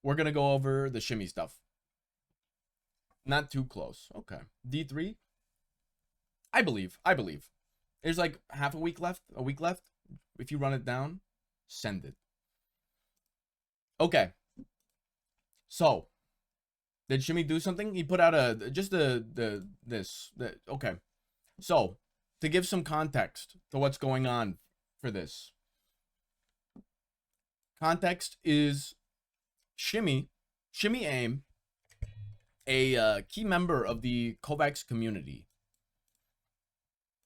we're going to go over the shimmy stuff. Not too close. Okay. D3. I believe. There's like half a week left. If you run it down, send it. Okay. So, did Shimmy do something? He put out okay. So, to give some context to what's going on for this. Context is ShimmyAim, a key member of the Kovacs community.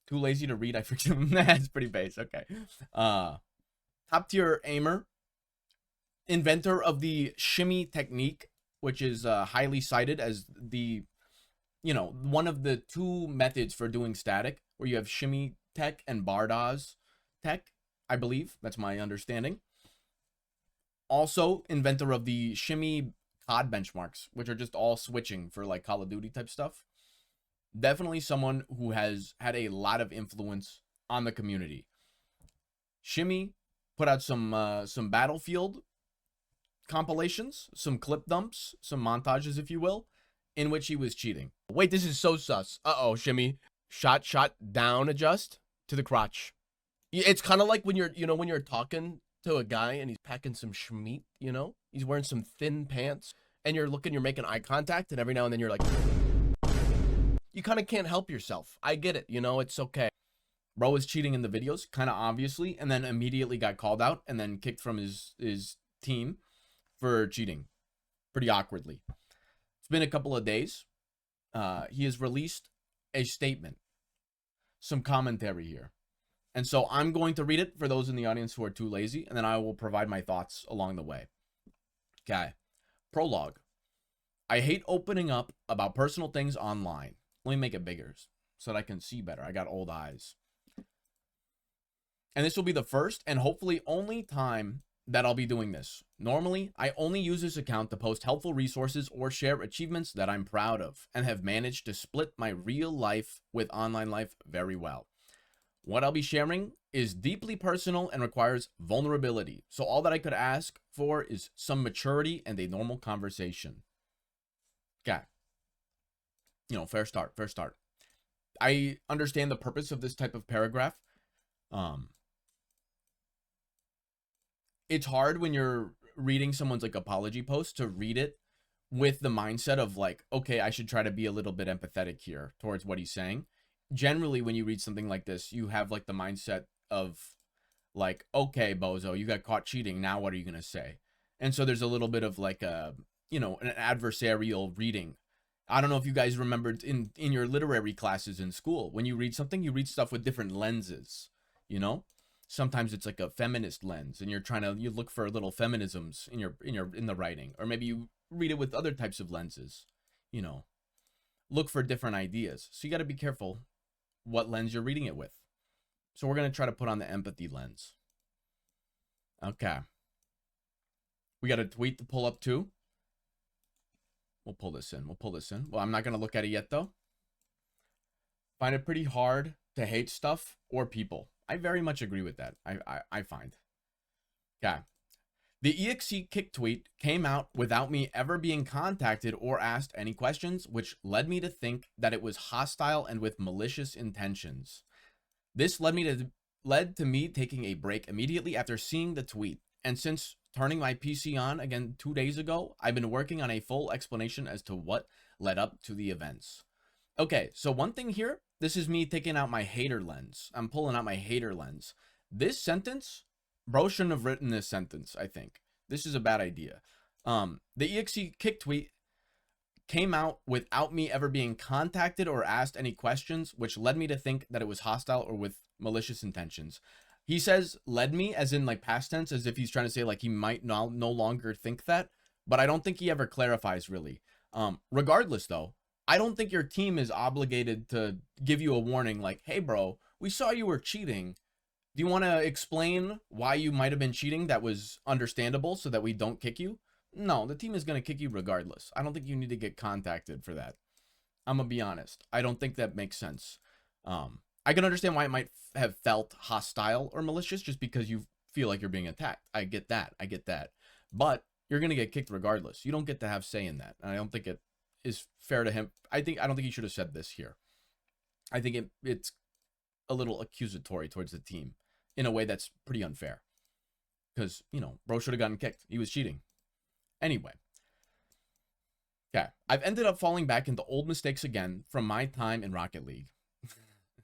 Too lazy to read, I forget. That's pretty base. Okay. Top tier aimer, inventor of the shimmy technique, which is highly cited as the, one of the two methods for doing static, where you have shimmy tech and Bardaz tech, I believe. That's my understanding. Also, inventor of the shimmy COD benchmarks, which are just all switching for like Call of Duty type stuff. Definitely someone who has had a lot of influence on the community. Shimmy put out some Battlefield compilations, some clip dumps, some montages, if you will, in which he was cheating. Wait, this is so sus. Uh-oh, Shimmy. Shot down adjust to the crotch. It's kind of like when you're talking to a guy and he's packing some schmeat, he's wearing some thin pants and you're making eye contact, and every now and then you're like, you kind of can't help yourself. I get it, it's okay. Bro was cheating in the videos, kind of obviously, and then immediately got called out and then kicked from his team for cheating pretty awkwardly. It's been a couple of days. He has released a statement, some commentary here. And so I'm going to read it for those in the audience who are too lazy, and then I will provide my thoughts along the way. Okay. Prologue. I hate opening up about personal things online. Let me make it bigger so that I can see better. I got old eyes. And this will be the first and hopefully only time that I'll be doing this. Normally, I only use this account to post helpful resources or share achievements that I'm proud of, and have managed to split my real life with online life very well. What I'll be sharing is deeply personal and requires vulnerability. So all that I could ask for is some maturity and a normal conversation. Okay. Fair start. I understand the purpose of this type of paragraph. It's hard when you're reading someone's like apology post to read it with the mindset of like, okay, I should try to be a little bit empathetic here towards what he's saying. Generally, when you read something like this, you have like the mindset of like, okay, bozo, you got caught cheating. Now what are you going to say? And so there's a little bit of like an adversarial reading. I don't know if you guys remembered in your literary classes in school, when you read something, you read stuff with different lenses, Sometimes it's like a feminist lens and you look for little feminisms in the writing, or maybe you read it with other types of lenses, look for different ideas. So you got to be careful what lens you're reading it with. So we're going to try to put on the empathy lens. Okay. We got a tweet to pull up too. We'll pull this in. Well, I'm not going to look at it yet though. Find it pretty hard to hate stuff or people. I very much agree with that. I find. Okay. The EXE kick tweet came out without me ever being contacted or asked any questions, which led me to think that it was hostile and with malicious intentions. This led to me taking a break immediately after seeing the tweet. And since turning my PC on again 2 days ago, I've been working on a full explanation as to what led up to the events. Okay, so one thing here, this is me taking out my hater lens. I'm pulling out my hater lens. This sentence, bro shouldn't have written this sentence, I think. This is a bad idea. The EXE kick tweet came out without me ever being contacted or asked any questions, which led me to think that it was hostile or with malicious intentions. He says led me as in like past tense, as if he's trying to say like he might no longer think that, but I don't think he ever clarifies really. Regardless though, I don't think your team is obligated to give you a warning like, hey bro, we saw you were cheating. Do you want to explain why you might have been cheating that was understandable so that we don't kick you? No, the team is going to kick you regardless. I don't think you need to get contacted for that. I'm going to be honest. I don't think that makes sense. I can understand why it might have felt hostile or malicious just because you feel like you're being attacked. I get that. But you're gonna get kicked regardless. You don't get to have say in that. And I don't think it is fair to him. I don't think he should have said this here. I think it's a little accusatory towards the team in a way that's pretty unfair. Because, you know, bro should have gotten kicked. He was cheating. Anyway. Okay. I've ended up falling back into old mistakes again from my time in Rocket League.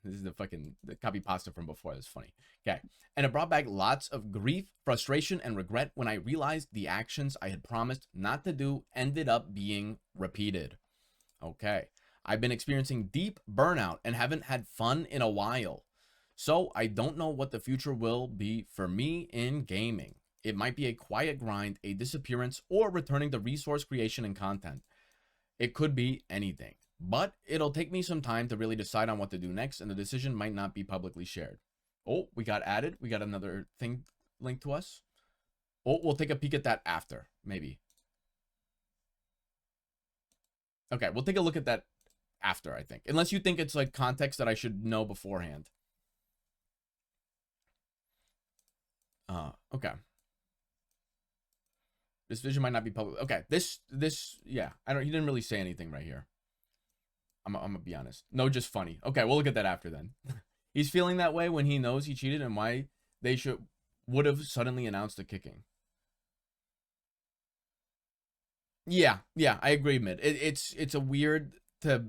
This is the copy pasta from before. That's funny. Okay. And it brought back lots of grief, frustration, and regret when I realized the actions I had promised not to do ended up being repeated. Okay. I've been experiencing deep burnout and haven't had fun in a while. So I don't know what the future will be for me in gaming. It might be a quiet grind, a disappearance, or returning to resource creation and content. It could be anything. But it'll take me some time to really decide on what to do next, and the decision might not be publicly shared. Oh, we got added. We got another thing linked to us. Oh, we'll take a peek at that after, maybe. Okay, we'll take a look at that after, I think. Unless you think it's like context that I should know beforehand. Okay. This vision might not be public. Okay, this, yeah. He didn't really say anything right here. I'm gonna be honest. No, just funny. Okay, we'll look at that after then. He's feeling that way when he knows he cheated and why they would have suddenly announced the kicking. Yeah, I agree, Mid. It's a weird to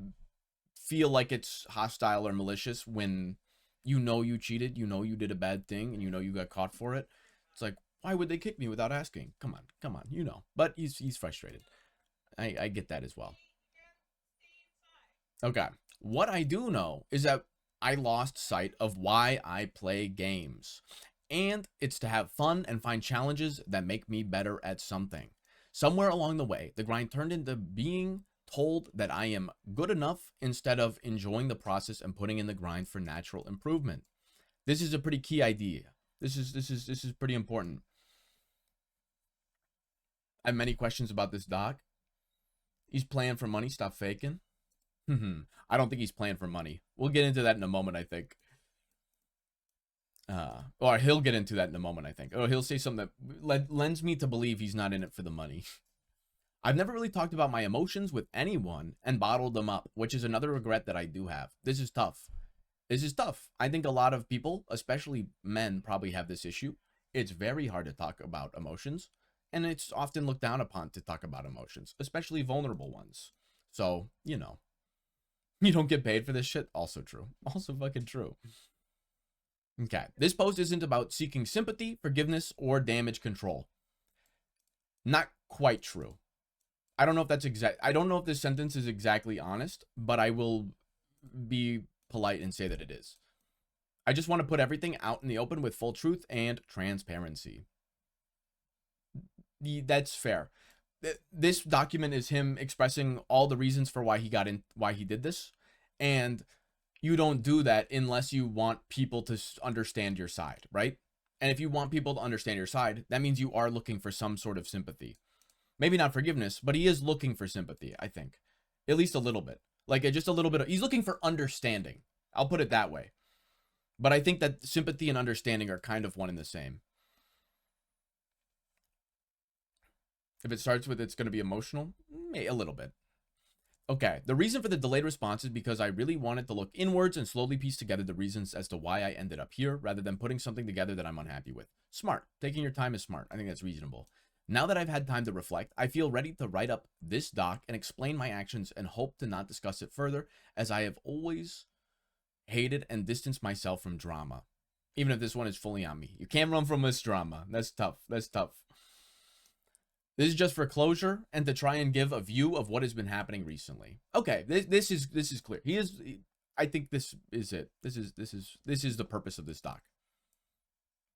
feel like it's hostile or malicious when you know you cheated, you know you did a bad thing, and you know you got caught for it. It's like, why would they kick me without asking? Come on, you know. But he's frustrated. I get that as well. Okay. What I do know is that I lost sight of why I play games. And it's to have fun and find challenges that make me better at something. Somewhere along the way, the grind turned into being told that I am good enough instead of enjoying the process and putting in the grind for natural improvement. This is a pretty key idea. This is pretty important. I have many questions about this doc. He's playing for money. Stop faking. I don't think he's playing for money. We'll get into that in a moment, I think. Or he'll get into that in a moment, I think. Or he'll say something that lends me to believe he's not in it for the money. I've never really talked about my emotions with anyone and bottled them up, which is another regret that I do have. This is tough. I think a lot of people, especially men, probably have this issue. It's very hard to talk about emotions, and it's often looked down upon to talk about emotions, especially vulnerable ones. So, you know, you don't get paid for this shit. Also true. Also fucking true. Okay. This post isn't about seeking sympathy, forgiveness, or damage control. Not quite true. I don't know if that's I don't know if this sentence is exactly honest, but I will be polite and say that it is. I just want to put everything out in the open with full truth and transparency. That's fair. This document is him expressing all the reasons for why he did this, and you don't do that unless you want people to understand your side, right? And if you want people to understand your side, that means you are looking for some sort of sympathy. Maybe not forgiveness, but he is looking for sympathy, I think. At least a little bit. Like just a little bit he's looking for understanding. I'll put it that way. But I think that sympathy and understanding are kind of one and the same. If it starts with it's going to be emotional, a little bit. Okay, the reason for the delayed response is because I really wanted to look inwards and slowly piece together the reasons as to why I ended up here, rather than putting something together that I'm unhappy with. Smart. Taking your time is smart. I think that's reasonable. Now that I've had time to reflect, I feel ready to write up this doc and explain my actions and hope to not discuss it further, as I have always hated and distanced myself from drama. Even if this one is fully on me. You can't run from this drama. That's tough. That's tough. This is just for closure and to try and give a view of what has been happening recently. Okay, this is clear. I think this is it. This is the purpose of this doc.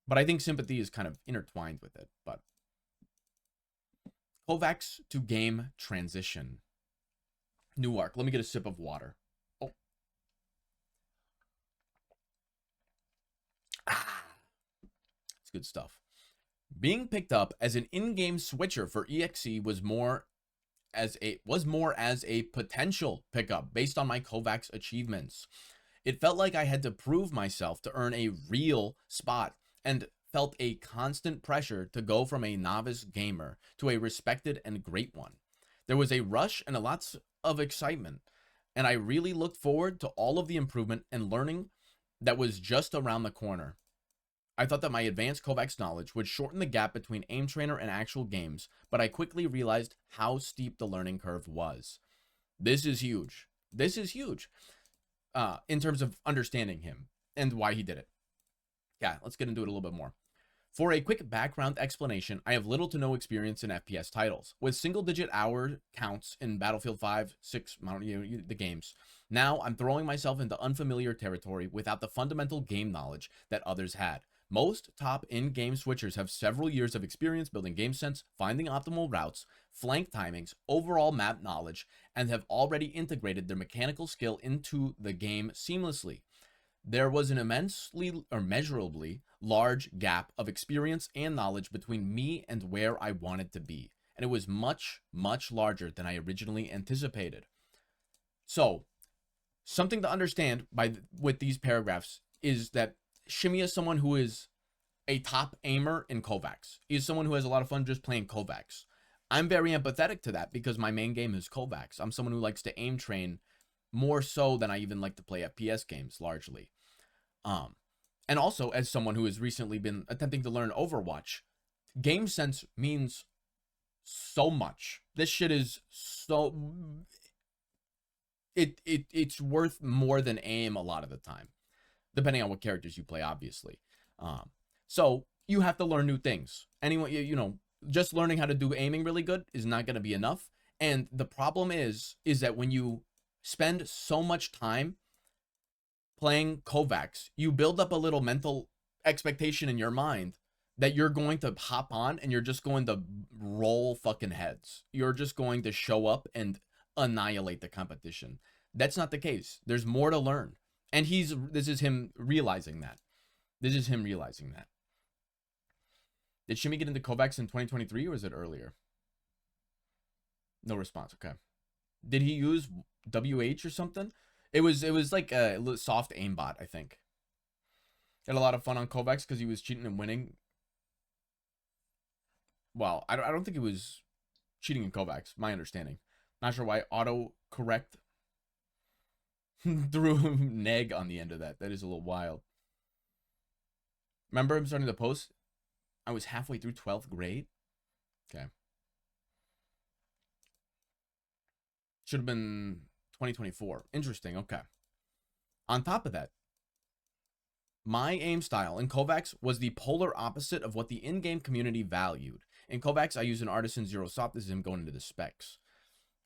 But I think sympathy is kind of intertwined with it. But Kovacs to game transition. New arc. Let me get a sip of water. Oh. It's good stuff. Being picked up as an in-game switcher for EXE was more as a potential pickup based on my Kovacs achievements. It felt like I had to prove myself to earn a real spot and felt a constant pressure to go from a novice gamer to a respected and great one. There was a rush and a lots of excitement, and I really looked forward to all of the improvement and learning that was just around the corner. I thought that my advanced Kovacs knowledge would shorten the gap between Aim Trainer and actual games, but I quickly realized how steep the learning curve was. This is huge. This is huge in terms of understanding him and why he did it. Yeah, let's get into it a little bit more. For a quick background explanation, I have little to no experience in FPS titles, with single-digit hour counts in Battlefield 5, 6, the games. Now, I'm throwing myself into unfamiliar territory without the fundamental game knowledge that others had. Most top in-game switchers have several years of experience building game sense, finding optimal routes, flank timings, overall map knowledge, and have already integrated their mechanical skill into the game seamlessly. There was an measurably large gap of experience and knowledge between me and where I wanted to be, and it was much, much larger than I originally anticipated. So, something to understand with these paragraphs is that Shimmy is someone who is a top aimer in Kovacs. He is someone who has a lot of fun just playing Kovacs. I'm very empathetic to that because my main game is Kovacs. I'm someone who likes to aim train more so than I even like to play FPS games largely. And also as someone who has recently been attempting to learn Overwatch, game sense means so much. This shit is so it's worth more than aim a lot of the time, depending on what characters you play, obviously. So you have to learn new things. Anyone, you know, just learning how to do aiming really good is not going to be enough. And the problem is that when you spend so much time playing Kovacs, you build up a little mental expectation in your mind that you're going to hop on and you're just going to roll fucking heads. You're just going to show up and annihilate the competition. That's not the case. There's more to learn. And this is him realizing that. This is him realizing that. Did Shimmy get into Kovacs in 2023 or was it earlier? No response. Okay. Did he use WH or something? It was like a soft aimbot, I think. Had a lot of fun on Kovacs because he was cheating and winning. Well, I don't think he was cheating in Kovacs, my understanding. Not sure why autocorrect threw neg on the end of that. That is a little wild. Remember him starting to post? I was halfway through 12th grade. Okay. Should have been 2024. Interesting. Okay. On top of that, my aim style in Kovacs was the polar opposite of what the in-game community valued. In Kovacs, I use an Artisan Zero Soft. This is him going into the specs.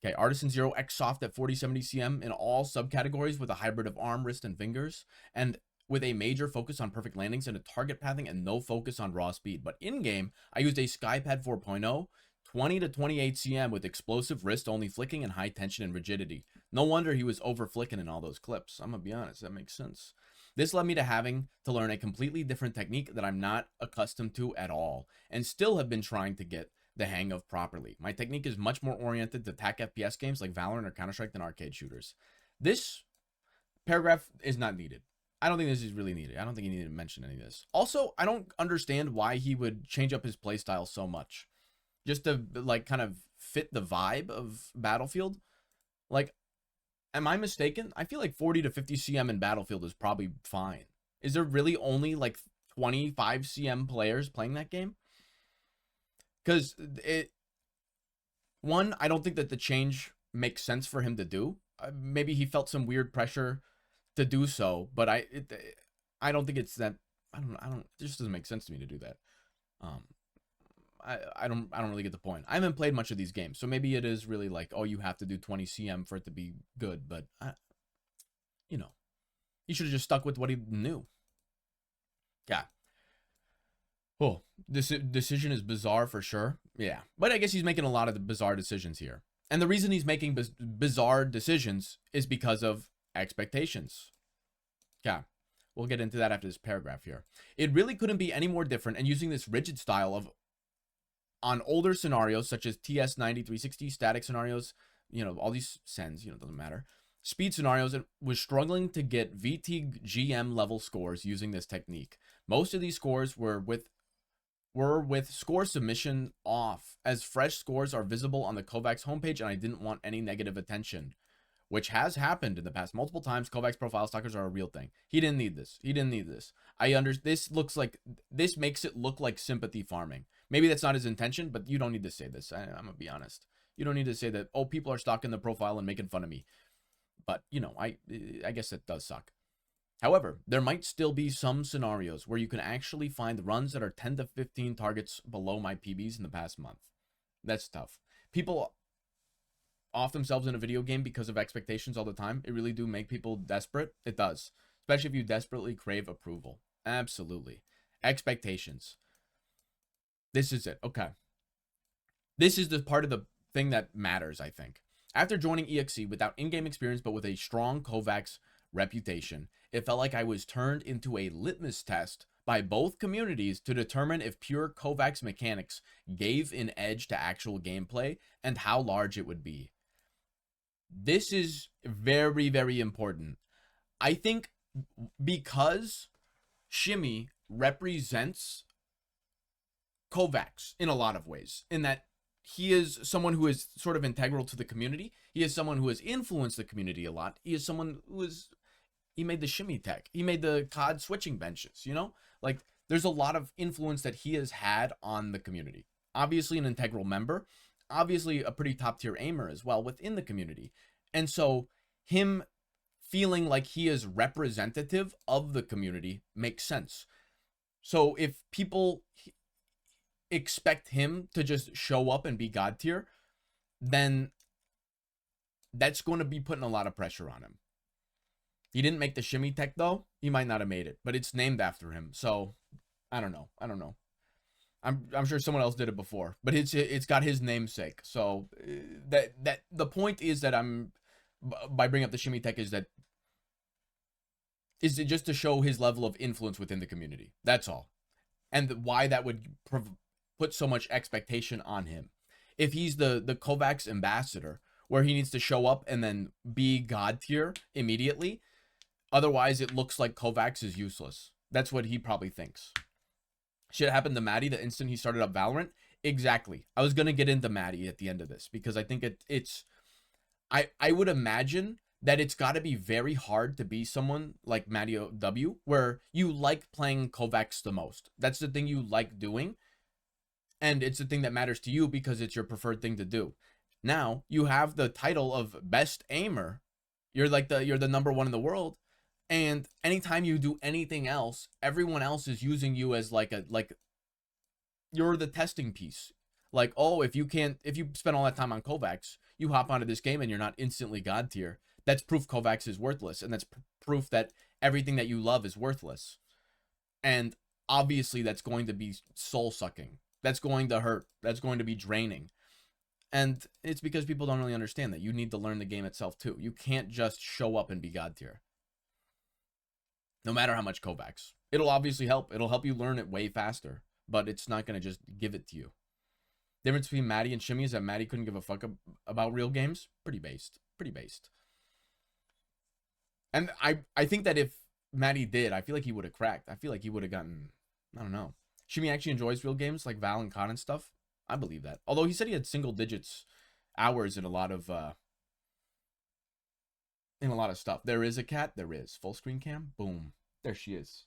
Okay, Artisan Zero X Soft at 4070 cm in all subcategories with a hybrid of arm, wrist, and fingers, and with a major focus on perfect landings and a target pathing and no focus on raw speed. But in-game, I used a Skypad 4.0, 20 to 28 cm with explosive wrist-only flicking and high tension and rigidity. No wonder he was over-flicking in all those clips. I'm gonna be honest, that makes sense. This led me to having to learn a completely different technique that I'm not accustomed to at all, and still have been trying to get the hang of properly. My technique is much more oriented to TAC FPS games like Valorant or Counter-Strike than arcade shooters. This paragraph is not needed. I don't think this is really needed. I don't think he needed to mention any of this. Also, I don't understand why he would change up his playstyle so much. Just to, like, kind of fit the vibe of Battlefield. Like, am I mistaken? I feel like 40 to 50 cm in Battlefield is probably fine. Is there really only, like, 25 cm players playing that game? Because one, I don't think that the change makes sense for him to do. Maybe he felt some weird pressure to do so, but I don't think it's that. I don't. It just doesn't make sense to me to do that. I don't really get the point. I haven't played much of these games, so maybe it is really like, oh, you have to do 20 cm for it to be good. But you know, he should have just stuck with what he knew. Yeah. Oh, this decision is bizarre for sure. Yeah, but I guess he's making a lot of the bizarre decisions here, and the reason he's making bizarre decisions is because of expectations. Yeah, we'll get into that after this paragraph here. It really couldn't be any more different, and using this rigid style of on older scenarios such as TS90, 360, static scenarios, you know, all these sends, you know, doesn't matter. Speed scenarios, it was struggling to get VT GM level scores using this technique. Most of these scores were with were with score submission off, as fresh scores are visible on the Kovacs homepage, and I didn't want any negative attention, which has happened in the past multiple times. Kovacs profile stalkers are a real thing. He didn't need this. He didn't need this. This makes it look like sympathy farming. Maybe that's not his intention, but you don't need to say this. I'm gonna be honest. You don't need to say that, oh, people are stalking the profile and making fun of me. But, you know, I guess it does suck. However, there might still be some scenarios where you can actually find runs that are 10 to 15 targets below my PBs in the past month. That's tough. People off themselves in a video game because of expectations all the time. It really do make people desperate. It does. Especially if you desperately crave approval. Absolutely. Expectations. This is it. Okay. This is the part of the thing that matters, I think. After joining EXE without in-game experience but with a strong Kovacs reputation, it felt like I was turned into a litmus test by both communities to determine if pure Kovacs mechanics gave an edge to actual gameplay and how large it would be. This is very, very important. I think because Shimmy represents Kovacs in a lot of ways, in that he is someone who is sort of integral to the community. He is someone who has influenced the community a lot. He is someone who is, he made the shimmy tech. He made the COD switching benches, you know? Like, there's a lot of influence that he has had on the community. Obviously an integral member. Obviously a pretty top tier aimer as well within the community. And so him feeling like he is representative of the community makes sense. So if people expect him to just show up and be god tier, then that's going to be putting a lot of pressure on him. He didn't make the shimmy tech though. He might not have made it, but it's named after him. So I don't know. I'm sure someone else did it before, but it's got his namesake. So that the point is that by bringing up the shimmy tech is it just to show his level of influence within the community. That's all. And why that would put so much expectation on him. If he's the Kovacs ambassador, where he needs to show up and then be god tier immediately, otherwise it looks like Kovacs is useless. That's what he probably thinks. Shit happened to Maddie the instant he started up Valorant. Exactly. I was gonna get into Maddie at the end of this because I think I would imagine that it's got to be very hard to be someone like Maddie W, where you like playing Kovacs the most. That's the thing you like doing. And it's the thing that matters to you because it's your preferred thing to do. Now you have the title of best aimer. You're the number one in the world. And anytime you do anything else, everyone else is using you as like you're the testing piece. Like, oh, if you spend all that time on Kovacs, you hop onto this game and you're not instantly god tier. That's proof Kovacs is worthless. And that's proof that everything that you love is worthless. And obviously that's going to be soul sucking. That's going to hurt. That's going to be draining. And it's because people don't really understand that. You need to learn the game itself too. You can't just show up and be god tier. No matter how much Kovacs. It'll obviously help. It'll help you learn it way faster. But it's not going to just give it to you. The difference between Maddie and Shimmy is that Maddie couldn't give a fuck about real games. Pretty based. Pretty based. And I think that if Maddie did, I feel like he would have cracked. I feel like he would have gotten, I don't know. Shimmy actually enjoys real games like Val and COD and stuff. I believe that. Although he said he had single digits hours in a lot of stuff. There is a cat. There is. Full screen cam. Boom. There she is.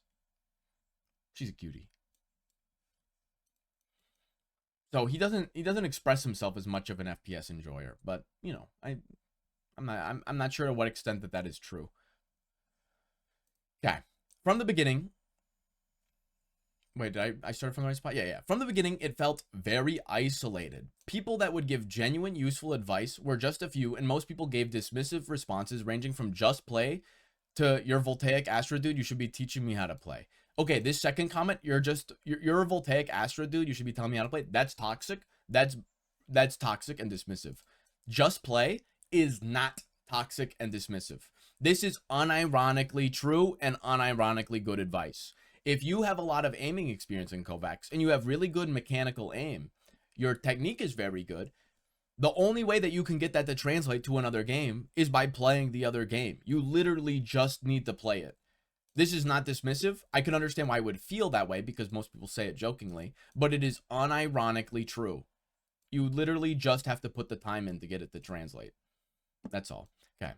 She's a cutie. So he doesn't express himself as much of an FPS enjoyer, but you know, I'm not sure to what extent that is true. Okay. From the beginning, wait, did I start from the right spot? Yeah. From the beginning, it felt very isolated. People that would give genuine, useful advice were just a few, and most people gave dismissive responses ranging from just play to you're Voltaic Astra dude, you should be teaching me how to play. Okay, this second comment, you're a Voltaic Astra dude, you should be telling me how to play. That's toxic. That's toxic and dismissive. Just play is not toxic and dismissive. This is unironically true and unironically good advice. If you have a lot of aiming experience in Kovacs and you have really good mechanical aim, your technique is very good. The only way that you can get that to translate to another game is by playing the other game. You literally just need to play it. This is not dismissive. I can understand why I would feel that way because most people say it jokingly, but it is unironically true. You literally just have to put the time in to get it to translate. That's all. Okay.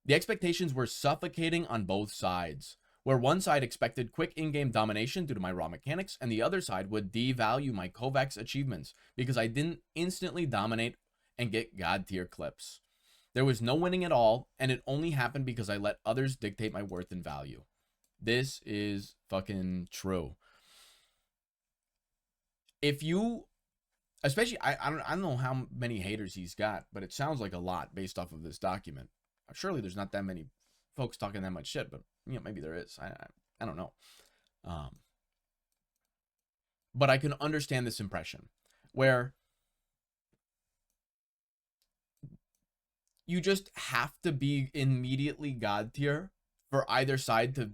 The expectations were suffocating on both sides, where one side expected quick in-game domination due to my raw mechanics, and the other side would devalue my Kovacs achievements because I didn't instantly dominate and get god-tier clips. There was no winning at all, and it only happened because I let others dictate my worth and value. This is fucking true. If you, especially, I don't know how many haters he's got, but it sounds like a lot based off of this document. Surely there's not that many folks talking that much shit, but you know, maybe there is. I don't know. But I can understand this impression where you just have to be immediately god tier for either side to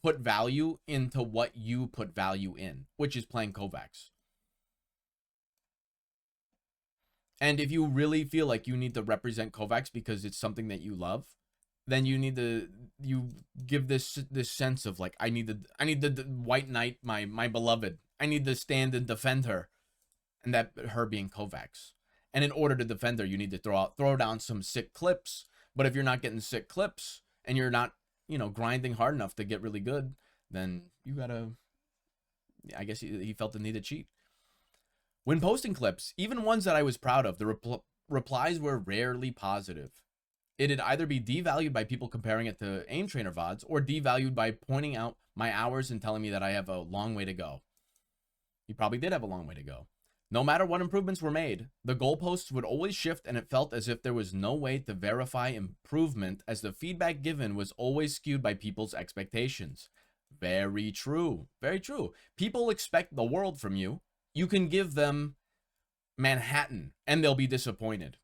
put value into what you put value in, which is playing Kovacs. And if you really feel like you need to represent Kovacs because it's something that you love, then you need to give this sense of like I need the white knight, my beloved. I need to stand and defend her, and that her being Kovacs. And in order to defend her, you need to throw down some sick clips. But if you're not getting sick clips and you're not, you know, grinding hard enough to get really good, then you gotta. I guess he felt the need to cheat. When posting clips, even ones that I was proud of, the replies were rarely positive. It'd either be devalued by people comparing it to aim trainer VODs or devalued by pointing out my hours and telling me that I have a long way to go. You probably did have a long way to go. No matter what improvements were made, the goalposts would always shift, and it felt as if there was no way to verify improvement as the feedback given was always skewed by people's expectations. Very true. Very true. People expect the world from you. You can give them Manhattan and they'll be disappointed.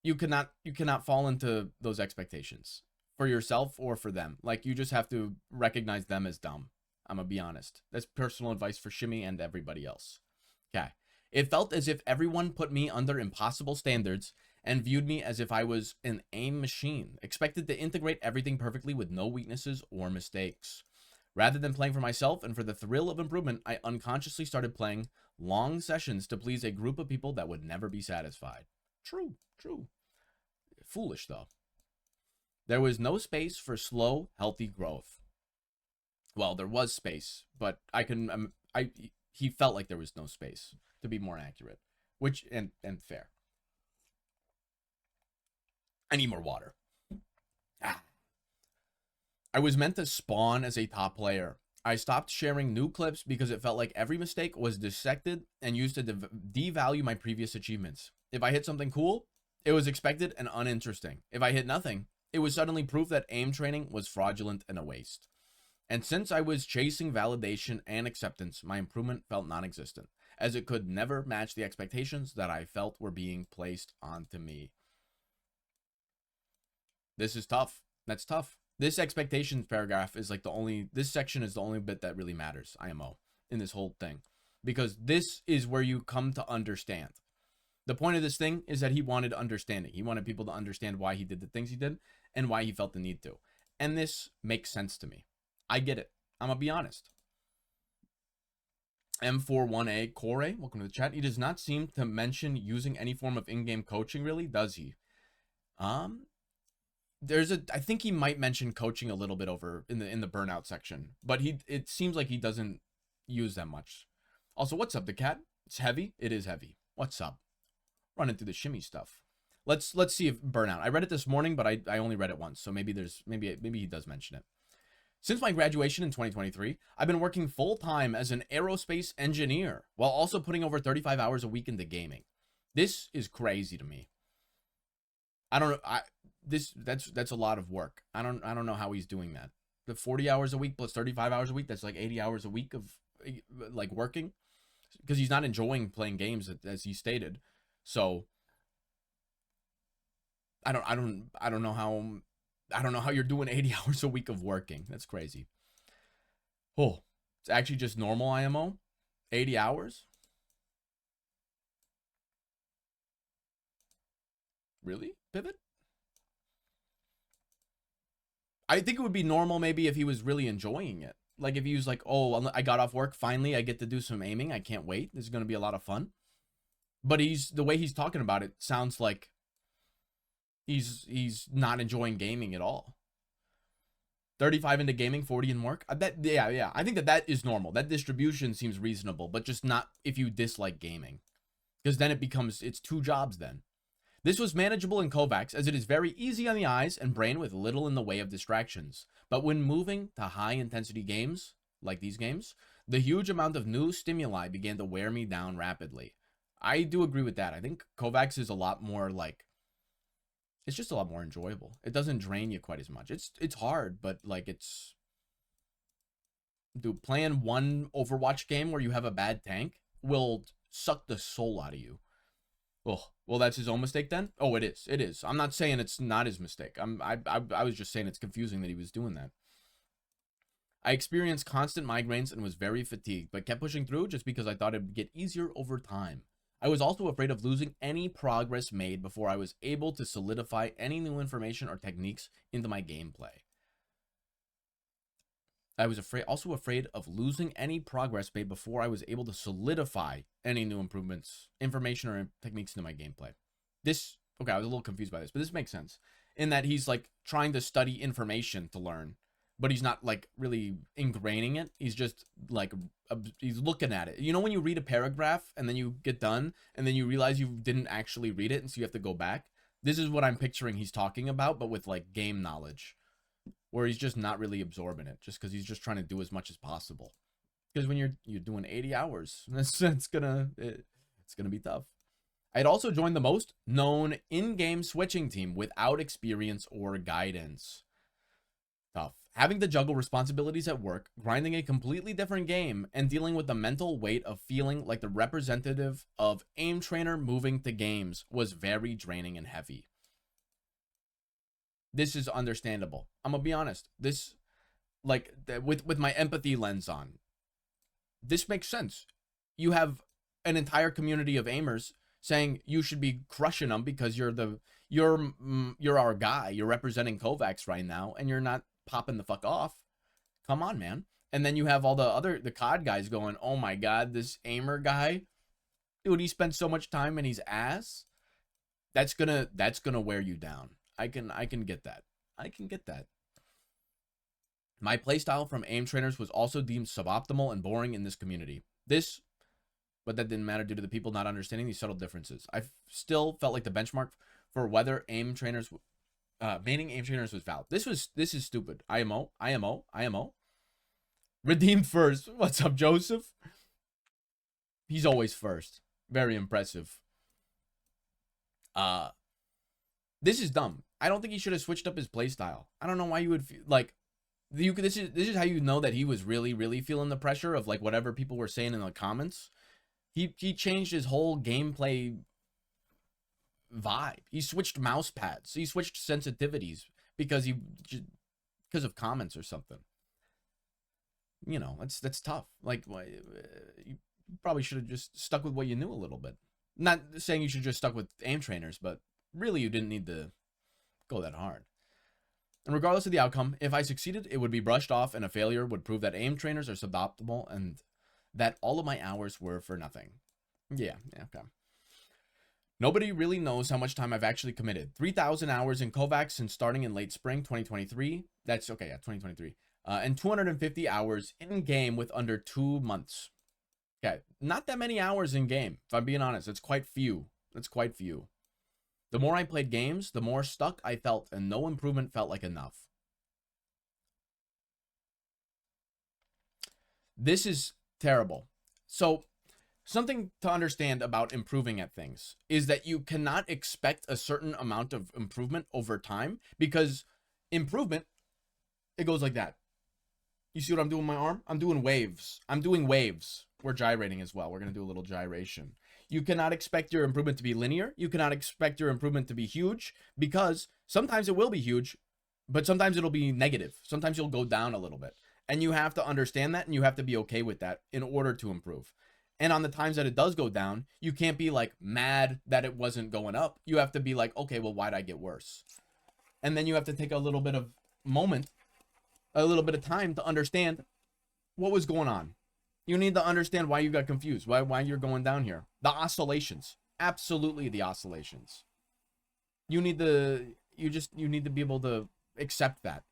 You cannot fall into those expectations for yourself or for them. Like, you just have to recognize them as dumb. I'm gonna be honest. That's personal advice for Shimmy and everybody else. Okay. It felt as if everyone put me under impossible standards and viewed me as if I was an AIM machine, expected to integrate everything perfectly with no weaknesses or mistakes. Rather than playing for myself and for the thrill of improvement, I unconsciously started playing long sessions to please a group of people that would never be satisfied. True, true. Foolish, though. There was no space for slow, healthy growth. Well, there was space, but he felt like there was no space, to be more accurate, which and fair. I need more water. I was meant to spawn as a top player. I stopped sharing new clips because it felt like every mistake was dissected and used to devalue my previous achievements. If I hit something cool, it was expected and uninteresting. If I hit nothing, it was suddenly proof that aim training was fraudulent and a waste. And since I was chasing validation and acceptance, my improvement felt non-existent, as it could never match the expectations that I felt were being placed onto me. This is tough. That's tough. This expectations paragraph is like this section is the only bit that really matters, IMO, in this whole thing. Because this is where you come to understand. The point of this thing is that he wanted understanding. He wanted people to understand why he did the things he did and why he felt the need to. And this makes sense to me. I get it. I'm going to be honest. M41A Corey, welcome to the chat. He does not seem to mention using any form of in-game coaching, really, does he? I think he might mention coaching a little bit over in the burnout section, but it seems like he doesn't use that much. Also, what's up, the cat? It's heavy. It is heavy. What's up? Running through the shimmy stuff. Let's see if burnout. I read it this morning, but I only read it once, so maybe he does mention it. Since my graduation in 2023, I've been working full-time as an aerospace engineer while also putting over 35 hours a week into gaming. This is crazy to me. I don't know. That's a lot of work. I don't know how he's doing that. The 40 hours a week plus 35 hours a week, that's like 80 hours a week of like working, because he's not enjoying playing games as he stated. So I don't know how you're doing 80 hours a week of working. That's crazy. Oh, it's actually just normal IMO. 80 hours? Really? Pivot? I think it would be normal maybe if he was really enjoying it. Like if he was like, oh, I got off work, finally I get to do some aiming. I can't wait. This is going to be a lot of fun. But the way he's talking about it sounds like he's not enjoying gaming at all. 35 into gaming, 40 in work. Yeah. I think that is normal. That distribution seems reasonable, but just not if you dislike gaming. Because then it's 2 jobs then. This was manageable in Kovacs, as it is very easy on the eyes and brain with little in the way of distractions. But when moving to high-intensity games, like these games, the huge amount of new stimuli began to wear me down rapidly. I do agree with that. I think Kovacs is a lot more like... It's just a lot more enjoyable. It doesn't drain you quite as much. It's hard, but like it's... Dude, playing one Overwatch game where you have a bad tank will suck the soul out of you. Oh, well, that's his own mistake then? Oh, it is. It is. I'm not saying it's not his mistake. I was just saying it's confusing that he was doing that. I experienced constant migraines and was very fatigued, but kept pushing through just because I thought it would get easier over time. I was also afraid of losing any progress made before I was able to solidify any new information or techniques into my gameplay. I was also afraid of losing any progress made before I was able to solidify any new improvements, information, or techniques into my gameplay. Okay, I was a little confused by this, but this makes sense. In that he's like trying to study information to learn, but he's not like really ingraining it. He's just like, he's looking at it. You know when you read a paragraph and then you get done and then you realize you didn't actually read it and so you have to go back? This is what I'm picturing he's talking about, but with like game knowledge. Where he's just not really absorbing it, just because he's just trying to do as much as possible. Because when you're doing 80 hours, it's gonna be tough. I'd also joined the most known in-game switching team without experience or guidance. Tough. Having to juggle responsibilities at work, grinding a completely different game, and dealing with the mental weight of feeling like the representative of aim trainer moving to games was very draining and heavy. This is understandable. I'm gonna be honest. This, like, with my empathy lens on, this makes sense. You have an entire community of aimers saying you should be crushing them because you're our guy. You're representing Kovacs right now, and you're not popping the fuck off. Come on, man. And then you have all the COD guys going, oh my god, this aimer guy, dude, he spent so much time in his ass. That's gonna wear you down. I can get that. I can get that. My playstyle from aim trainers was also deemed suboptimal and boring in this community. But that didn't matter due to the people not understanding these subtle differences. I still felt like the benchmark for whether aim trainers, maining aim trainers was valid. This is stupid. IMO. Redeemed first. What's up, Joseph? He's always first. Very impressive. This is dumb. I don't think he should have switched up his playstyle. I don't know why you would feel like this is how you know that he was really feeling the pressure of like whatever people were saying in the comments. He changed his whole gameplay vibe. He switched mouse pads. He switched sensitivities because of comments or something. You know, that's tough. Like you probably should have just stuck with what you knew a little bit. Not saying you should just stuck with aim trainers, but really you didn't need to go that hard. And regardless of the outcome, if I succeeded, it would be brushed off and a failure would prove that aim trainers are suboptimal and that all of my hours were for nothing. Yeah, okay. Nobody really knows how much time I've actually committed. 3,000 hours in Kovacs since starting in late spring 2023. That's okay, yeah, 2023. And 250 hours in game with under 2 months. Okay, not that many hours in game, if I'm being honest. It's quite few. That's quite few. The more I played games, the more stuck I felt, and no improvement felt like enough. This is terrible. So, something to understand about improving at things is that you cannot expect a certain amount of improvement over time, because improvement, it goes like that. You see what I'm doing with my arm? I'm doing waves. I'm doing waves. We're gyrating as well. We're going to do a little gyration. You cannot expect your improvement to be linear. You cannot expect your improvement to be huge, because sometimes it will be huge, but sometimes it'll be negative. Sometimes you'll go down a little bit. And you have to understand that, and you have to be okay with that in order to improve. And on the times that it does go down, you can't be like mad that it wasn't going up. You have to be like, okay, well, why'd I get worse? And then you have to take a little bit of moment a little bit of time to understand what was going on. You need to understand why you got confused, why you're going down here. The oscillations, absolutely the oscillations. You need to be able to accept that.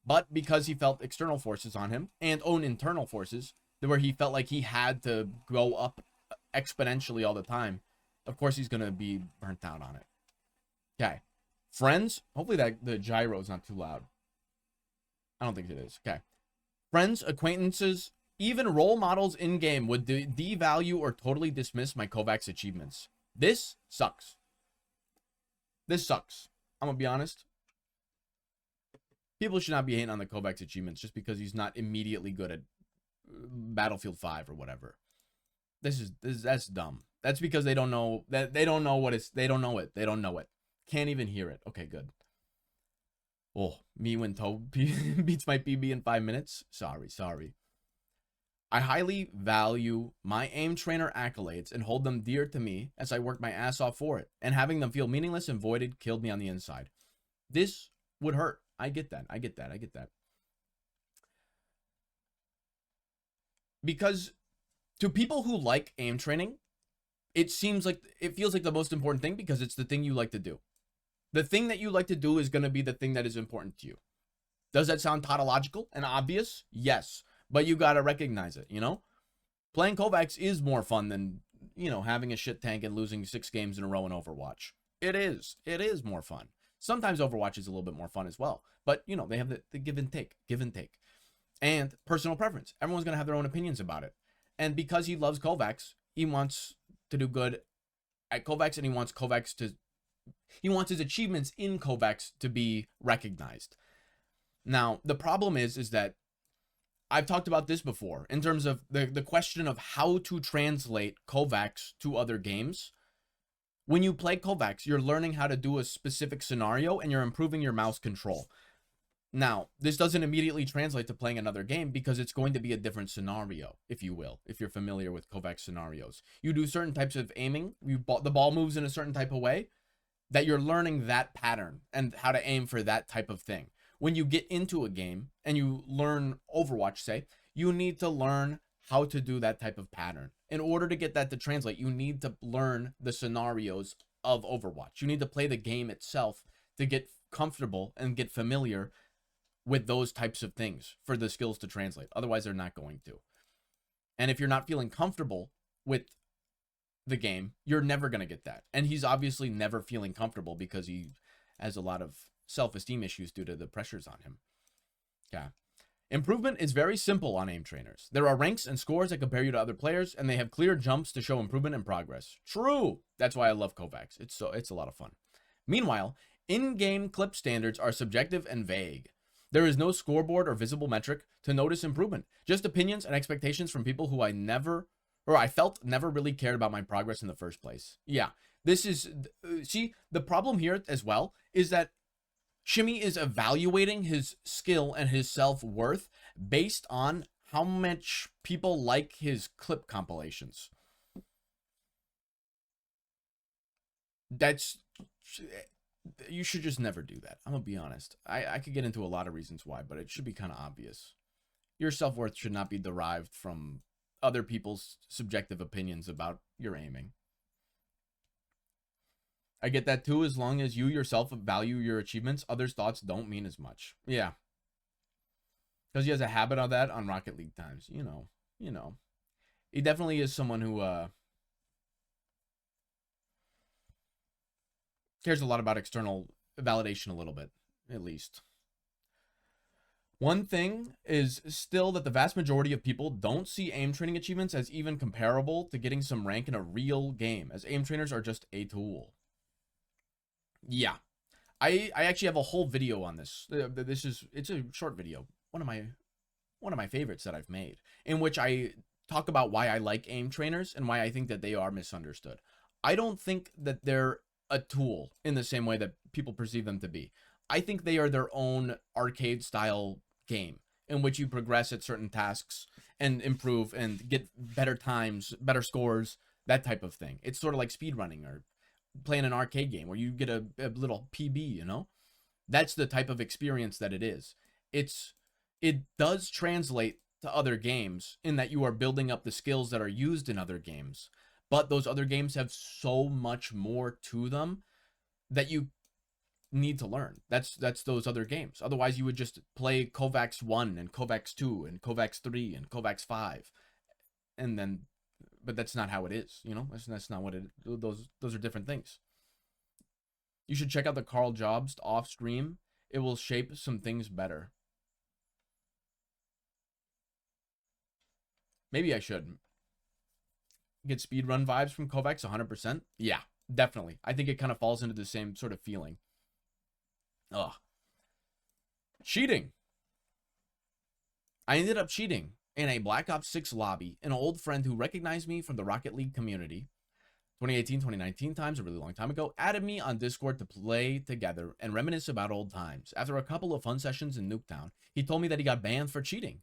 But because he felt external forces on him and own internal forces, where he felt like he had to go up exponentially all the time, of course he's gonna be burnt out on it. Okay, friends. Hopefully that the gyro is not too loud. I don't think it is. Okay, friends, acquaintances, even role models in game would devalue or totally dismiss my Kovacs achievements. This sucks. This sucks. I'm gonna be honest. People should not be hating on the Kovacs achievements just because he's not immediately good at Battlefield 5 or whatever. That's dumb. That's because they don't know that they don't know what it's they don't know it. They don't know it. Can't even hear it. Okay, good. Oh, me when Toe beats my PB in 5 minutes. Sorry. I highly value my aim trainer accolades and hold them dear to me as I work my ass off for it. And having them feel meaningless and voided killed me on the inside. This would hurt. I get that. Because to people who like aim training, it feels like the most important thing because it's the thing you like to do. The thing that you like to do is going to be the thing that is important to you. Does that sound tautological and obvious? Yes. But you got to recognize it, you know? Playing Kovacs is more fun than, you know, having a shit tank and losing 6 games in a row in Overwatch. It is. It is more fun. Sometimes Overwatch is a little bit more fun as well. But, you know, they have the give and take. And personal preference. Everyone's going to have their own opinions about it. And because he loves Kovacs, he wants to do good at Kovacs, and he wants his achievements in Kovacs to be recognized. Now, the problem is that I've talked about this before in terms of the question of how to translate Kovacs to other games. When you play Kovacs, you're learning how to do a specific scenario and you're improving your mouse control. Now, this doesn't immediately translate to playing another game because it's going to be a different scenario, if you will, if you're familiar with Kovacs scenarios. You do certain types of aiming, the ball moves in a certain type of way, that you're learning that pattern and how to aim for that type of thing. When you get into a game and you learn Overwatch, say, you need to learn how to do that type of pattern. In order to get that to translate, you need to learn the scenarios of Overwatch. You need to play the game itself to get comfortable and get familiar with those types of things for the skills to translate. Otherwise, they're not going to. And if you're not feeling comfortable with the game, you're never going to get that. And he's obviously never feeling comfortable because he has a lot of self-esteem issues due to the pressures on him. Yeah. Improvement is very simple on aim trainers. There are ranks and scores that compare you to other players, and they have clear jumps to show improvement and progress. True. That's why I love Kovacs. It's a lot of fun. Meanwhile, in-game clip standards are subjective and vague. There is no scoreboard or visible metric to notice improvement. Just opinions and expectations from people who I felt never really cared about my progress in the first place. Yeah. This is, see, the problem here as well is that Shimmy is evaluating his skill and his self-worth based on how much people like his clip compilations. You should just never do that. I'm gonna be honest. I could get into a lot of reasons why, but it should be kind of obvious. Your self-worth should not be derived from other people's subjective opinions about your aiming. I get that too, as long as you yourself value your achievements, others' thoughts don't mean as much. Yeah. Because he has a habit of that on Rocket League times. You know. He definitely is someone who cares a lot about external validation a little bit, at least. One thing is still that the vast majority of people don't see aim training achievements as even comparable to getting some rank in a real game, as aim trainers are just a tool. Yeah, I actually have a whole video on this. It's a short video, one of my favorites that I've made, in which I talk about why I like aim trainers and why I think that they are misunderstood. I don't think that they're a tool in the same way that people perceive them to be. I think they are their own arcade style game in which you progress at certain tasks and improve and get better times, better scores, that type of thing. It's sort of like speedrunning or playing an arcade game where you get a little PB, you know? That's the type of experience that it is. It's it does translate to other games in that you are building up the skills that are used in other games. But those other games have so much more to them that you need to learn. That's those other games. Otherwise, you would just play Kovacs 1 and Kovacs 2 and Kovacs 3 and Kovacs 5. And then, but that's not how it is, you know? That's not what it, those are different things. You should check out the Carl Jobs off stream. It will shape some things better. Maybe I should. Get speedrun vibes from Kovacs 100%. Yeah, definitely. I think it kind of falls into the same sort of feeling. Ugh. Cheating. I ended up cheating in a Black Ops 6 lobby. An old friend who recognized me from the Rocket League community, 2018, 2019 times, a really long time ago, added me on Discord to play together and reminisce about old times. After a couple of fun sessions in Nuketown, he told me that he got banned for cheating.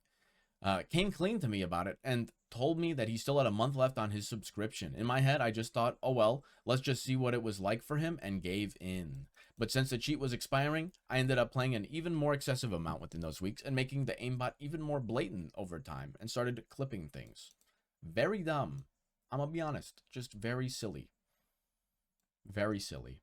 Came clean to me about it and told me that he still had a month left on his subscription. In my head, I just thought, oh well, let's just see what it was like for him, and gave in. But since the cheat was expiring, I ended up playing an even more excessive amount within those weeks and making the aimbot even more blatant over time and started clipping things. Very dumb. I'm gonna be honest, just very silly. Very silly.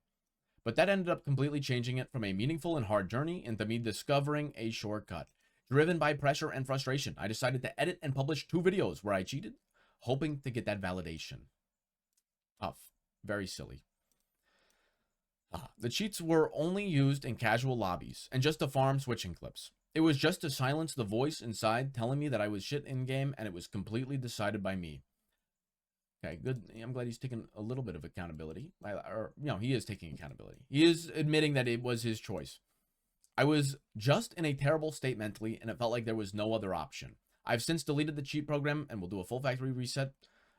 But that ended up completely changing it from a meaningful and hard journey into me discovering a shortcut. Driven by pressure and frustration, I decided to edit and publish 2 videos where I cheated, hoping to get that validation. Tough. Very silly. The cheats were only used in casual lobbies and just to farm switching clips. It was just to silence the voice inside telling me that I was shit in-game, and it was completely decided by me. Okay, good. I'm glad he's taking a little bit of accountability. Or, you know, he is taking accountability. He is admitting that it was his choice. I was just in a terrible state mentally, and it felt like there was no other option. I've since deleted the cheat program and will do a full factory reset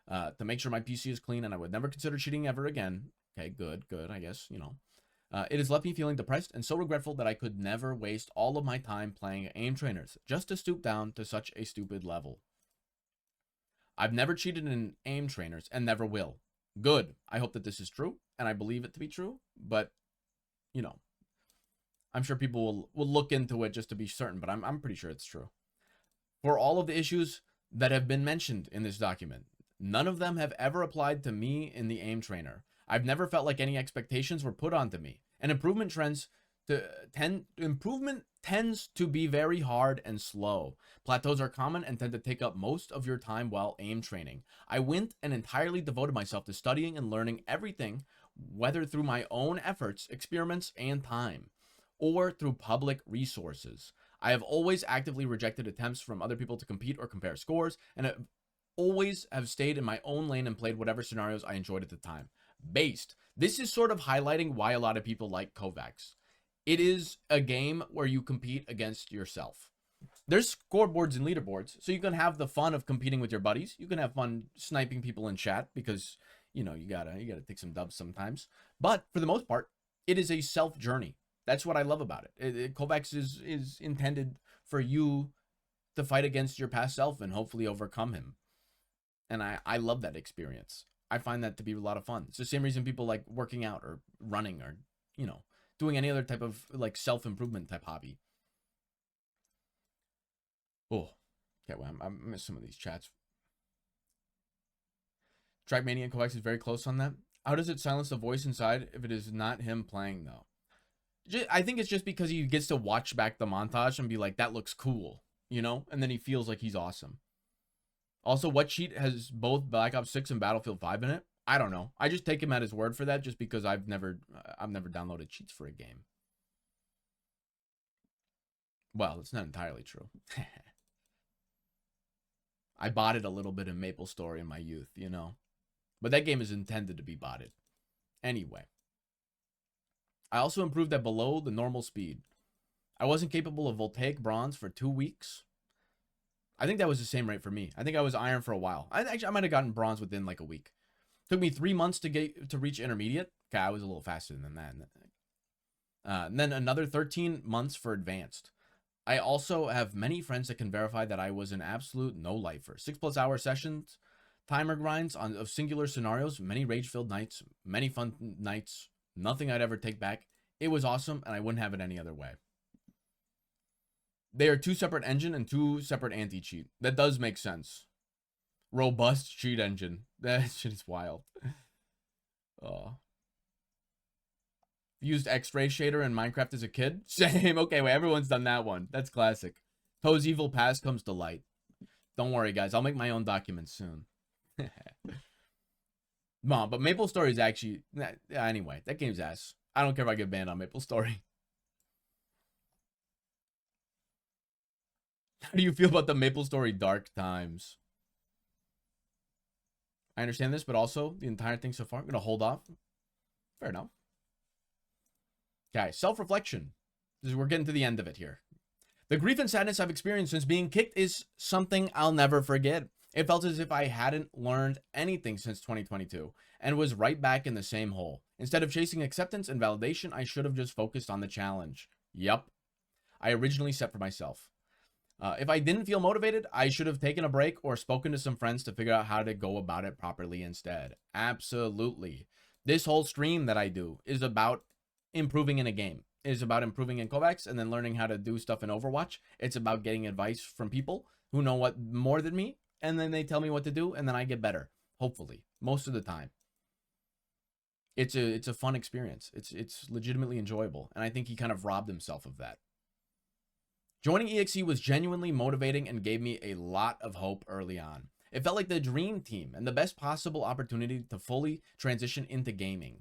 to make sure my PC is clean, and I would never consider cheating ever again. Okay, good, I guess, you know. It has left me feeling depressed and so regretful that I could never waste all of my time playing aim trainers just to stoop down to such a stupid level. I've never cheated in aim trainers and never will. Good. I hope that this is true, and I believe it to be true, but, you know, I'm sure people will look into it just to be certain, but I'm pretty sure it's true. For all of the issues that have been mentioned in this document, none of them have ever applied to me in the aim trainer. I've never felt like any expectations were put onto me, and improvement tends to be very hard and slow. Plateaus are common and tend to take up most of your time while aim training. I went and entirely devoted myself to studying and learning everything, whether through my own efforts, experiments, and time, or through public resources. I have always actively rejected attempts from other people to compete or compare scores, and always have stayed in my own lane and played whatever scenarios I enjoyed at the time. Based. This is sort of highlighting why a lot of people like Kovacs. It is a game where you compete against yourself. There's scoreboards and leaderboards, so you can have the fun of competing with your buddies. You can have fun sniping people in chat because, you know, you gotta take some dubs sometimes. But for the most part, it is a self journey. That's what I love about it. Kovacs is intended for you to fight against your past self and hopefully overcome him. And I love that experience. I find that to be a lot of fun. It's the same reason people like working out or running or, you know, doing any other type of like self-improvement type hobby. Oh, okay, well, I missed some of these chats. Trackmania and Kovacs is very close on that. How does it silence the voice inside if it is not him playing, though? I think it's just because he gets to watch back the montage and be like, that looks cool, you know? And then he feels like he's awesome. Also, what cheat has both Black Ops 6 and Battlefield 5 in it? I don't know. I just take him at his word for that just because I've never downloaded cheats for a game. Well, it's not entirely true. I botted a little bit in MapleStory in my youth, you know? But that game is intended to be botted. Anyway. I also improved at below the normal speed. I wasn't capable of Voltaic Bronze for 2 weeks. I think that was the same rate for me. I think I was Iron for a while. I might have gotten Bronze within like a week. Took me 3 months to reach Intermediate. Okay, I was a little faster than that. And then another 13 months for Advanced. I also have many friends that can verify that I was an absolute no-lifer. 6+ hour sessions, timer grinds of singular scenarios, many rage-filled nights, many fun nights, nothing I'd ever take back. It was awesome, and I wouldn't have it any other way. They are two separate engine and two separate anti-cheat. That does make sense. Robust cheat engine. That shit is wild. Used X-ray shader in Minecraft as a kid. Same. Okay, wait, everyone's done that one. That's classic. Toe's evil past comes to light. Don't worry, guys. I'll make my own documents soon. Mom, but Maple Story is actually... Anyway, that game's ass. I don't care if I get banned on Maple Story. How do you feel about the Maple Story dark times? I understand this, but also the entire thing so far. I'm going to hold off. Fair enough. Okay, self-reflection. We're getting to the end of it here. The grief and sadness I've experienced since being kicked is something I'll never forget. It felt as if I hadn't learned anything since 2022 and was right back in the same hole. Instead of chasing acceptance and validation, I should have just focused on the challenge. Yup. I originally set for myself. If I didn't feel motivated, I should have taken a break or spoken to some friends to figure out how to go about it properly instead. Absolutely. This whole stream that I do is about improving in a game. It is about improving in Kovacs and then learning how to do stuff in Overwatch. It's about getting advice from people who know what more than me, and then they tell me what to do, and then I get better. Hopefully, most of the time. It's a fun experience. It's legitimately enjoyable, and I think he kind of robbed himself of that. Joining EXE was genuinely motivating and gave me a lot of hope early on. It felt like the dream team and the best possible opportunity to fully transition into gaming.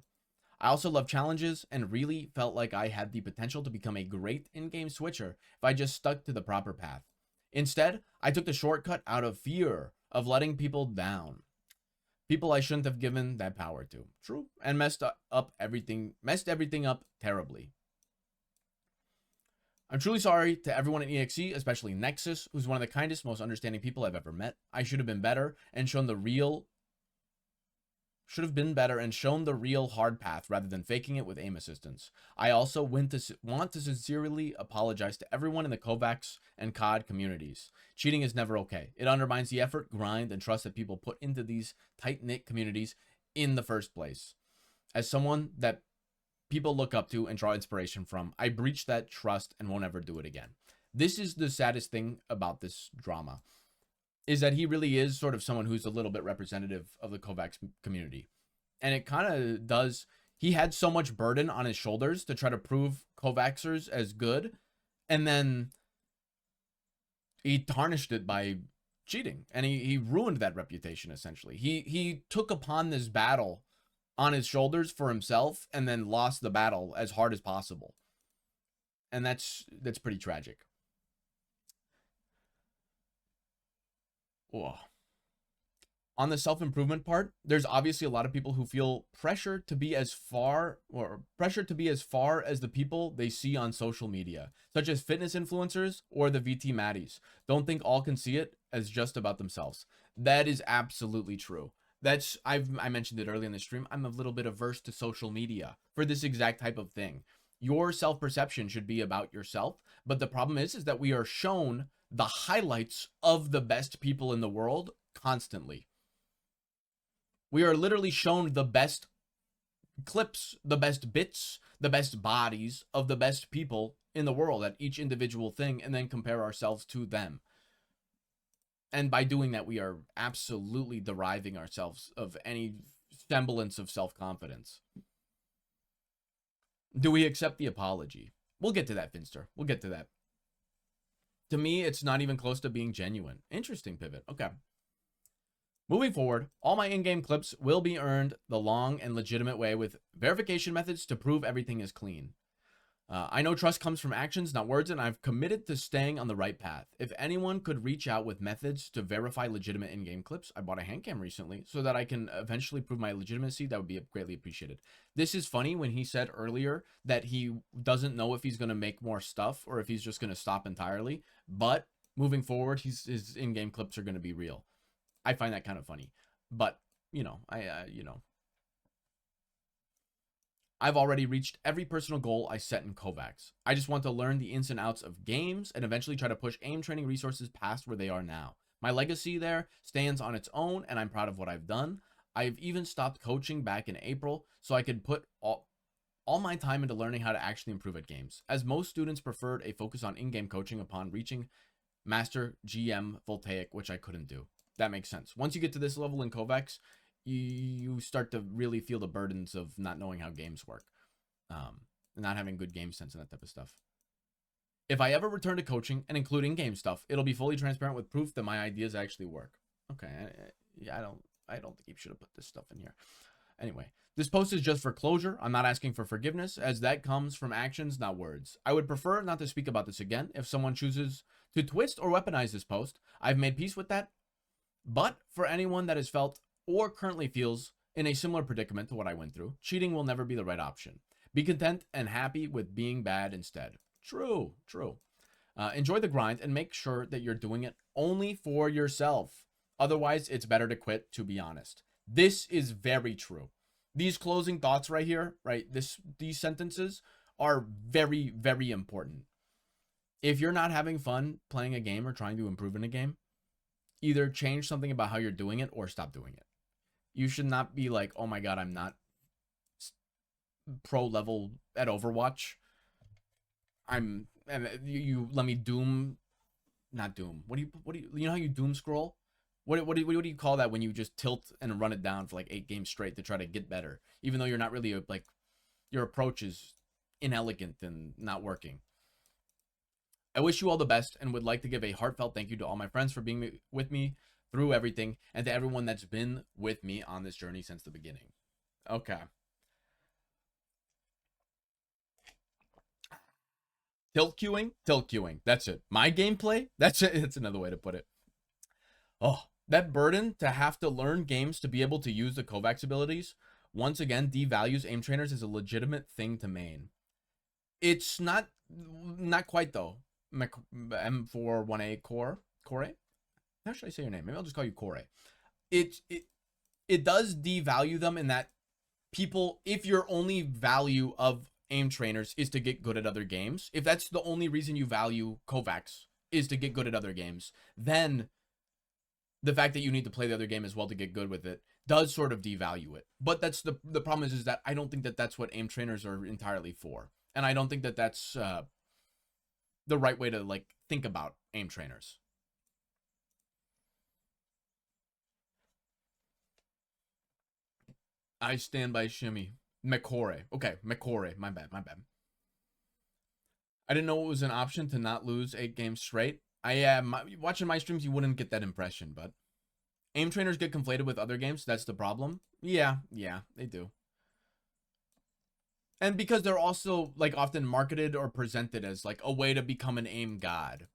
I also love challenges and really felt like I had the potential to become a great in-game switcher if I just stuck to the proper path. Instead, I took the shortcut out of fear of letting people down. People I shouldn't have given that power to. True. And messed everything up terribly. I'm truly sorry to everyone at EXE, especially Nexus, who's one of the kindest, most understanding people I've ever met. I should have been better and shown the real hard path rather than faking it with aim assistance. I also want to sincerely apologize to everyone in the Kovacs and COD communities. Cheating is never okay. It undermines the effort, grind, and trust that people put into these tight-knit communities in the first place. As someone that people look up to and draw inspiration from, I breached that trust and won't ever do it again. This is the saddest thing about this drama, is that he really is sort of someone who's a little bit representative of the Kovacs community. And it kind of does, he had so much burden on his shoulders to try to prove Kovacsers as good, and then he tarnished it by cheating, and he ruined that reputation, essentially. He took upon this battle on his shoulders for himself and then lost the battle as hard as possible. And that's pretty tragic. Whoa. On the self-improvement part, there's obviously a lot of people who feel pressure to be as far as the people they see on social media, such as fitness influencers or the VT Maddies. Don't think all can see it as just about themselves. That is absolutely true. I mentioned it earlier in the stream. I'm a little bit averse to social media for this exact type of thing. Your self-perception should be about yourself, but the problem is that we are shown the highlights of the best people in the world constantly. We are literally shown the best clips, the best bits, the best bodies of the best people in the world at each individual thing, and then compare ourselves to them. And by doing that, we are absolutely deriving ourselves of any semblance of self-confidence. Do we accept the apology? We'll get to that, Finster. We'll get to that. To me, it's not even close to being genuine. Interesting pivot. Okay. Moving forward, all my in-game clips will be earned the long and legitimate way with verification methods to prove everything is clean. I know trust comes from actions, not words, and I've committed to staying on the right path. If anyone could reach out with methods to verify legitimate in-game clips, I bought a hand cam recently so that I can eventually prove my legitimacy. That would be greatly appreciated. This is funny when he said earlier that he doesn't know if he's going to make more stuff or if he's just going to stop entirely, but moving forward, his in-game clips are going to be real. I find that kind of funny, but I've already reached every personal goal I set in Kovacs. I just want to learn the ins and outs of games and eventually try to push aim training resources past where they are now. My legacy there stands on its own, and I'm proud of what I've done. I've even stopped coaching back in April so I could put all all my time into learning how to actually improve at games, as most students preferred a focus on in-game coaching upon reaching Master GM Voltaic, which I couldn't do. That makes sense. Once you get to this level in Kovacs, you start to really feel the burdens of not knowing how games work, not having good game sense and that type of stuff. If I ever return to coaching and include in-game stuff, it'll be fully transparent with proof that my ideas actually work. Okay, yeah, I don't think you should have put this stuff in here. Anyway, this post is just for closure. I'm not asking for forgiveness, as that comes from actions, not words. I would prefer not to speak about this again. If someone chooses to twist or weaponize this post, I've made peace with that. But for anyone that has felt or currently feels in a similar predicament to what I went through, cheating will never be the right option. Be content and happy with being bad instead. True. Enjoy the grind and make sure that you're doing it only for yourself. Otherwise, it's better to quit, to be honest. This is very true. These closing thoughts right here, right? These sentences are very, very important. If you're not having fun playing a game or trying to improve in a game, either change something about how you're doing it or stop doing it. You should not be like, oh my God, I'm not pro level at Overwatch. And you let me not doom. What do you know how you doom scroll? What do you call that when you just tilt and run it down for like 8 games straight to try to get better, even though you're not really like, your approach is inelegant and not working. I wish you all the best and would like to give a heartfelt thank you to all my friends for being with me through everything, and to everyone that's been with me on this journey since the beginning. Okay. Tilt queuing. That's it. My gameplay, that's it. It's another way to put it. Oh, that burden to have to learn games to be able to use the Kovacs abilities, once again, devalues aim trainers as a legitimate thing to main. It's not quite though. M41A Core? How should I say your name? Maybe I'll just call you Core. It does devalue them in that people, if your only value of aim trainers is to get good at other games, if that's the only reason you value Kovacs is to get good at other games, then the fact that you need to play the other game as well to get good with it does sort of devalue it. But that's the problem is that I don't think that that's what aim trainers are entirely for. And I don't think that that's the right way to like think about aim trainers. I stand by Shimmy. McCory. Okay, McCory. My bad. I didn't know it was an option to not lose 8 games straight. Watching my streams, you wouldn't get that impression, but aim trainers get conflated with other games. That's the problem. Yeah, they do. And because they're also like often marketed or presented as like a way to become an aim god.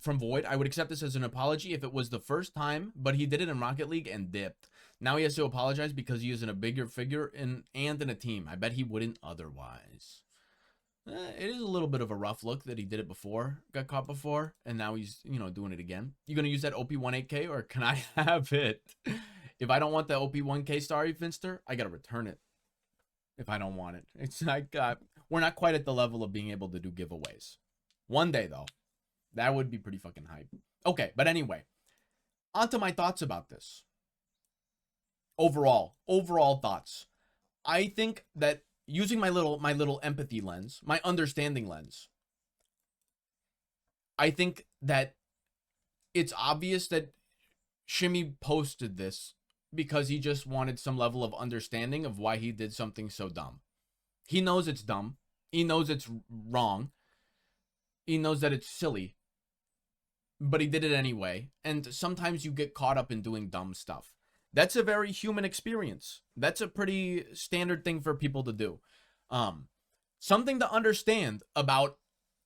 From Void, I would accept this as an apology if it was the first time, but he did it in Rocket League and dipped. Now he has to apologize because he is in a bigger figure and in a team. I bet he wouldn't otherwise. It is a little bit of a rough look that he did it before, got caught before, and now he's, doing it again. You gonna use that OP18K or can I have it? If I don't want the OP1K star, Finster, I gotta return it. If I don't want it. It's like, we're not quite at the level of being able to do giveaways. One day, though. That would be pretty fucking hype. Okay, but anyway. On to my thoughts about this. Overall thoughts. I think that using my little empathy lens, my understanding lens, I think that it's obvious that Shimmy posted this because he just wanted some level of understanding of why he did something so dumb. He knows it's dumb. He knows it's wrong. He knows that it's silly. But he did it anyway. And sometimes you get caught up in doing dumb stuff. That's a very human experience. That's a pretty standard thing for people to do. Something to understand about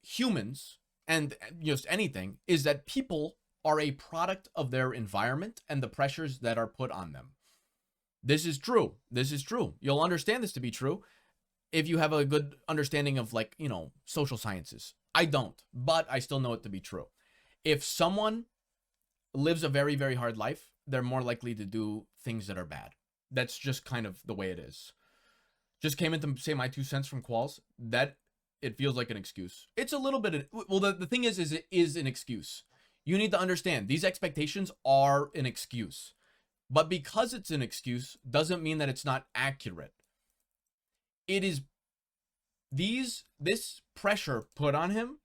humans and just anything is that people are a product of their environment and the pressures that are put on them. This is true. You'll understand this to be true if you have a good understanding of social sciences. I don't, but I still know it to be true. If someone lives a very, very hard life, they're more likely to do things that are bad. That's just kind of the way it is. Just came in to say my 2 cents from Qualls. That it feels like an excuse. It's a little bit. Well, the thing is it is an excuse. You need to understand these expectations are an excuse. But because it's an excuse doesn't mean that it's not accurate. it is this pressure put on him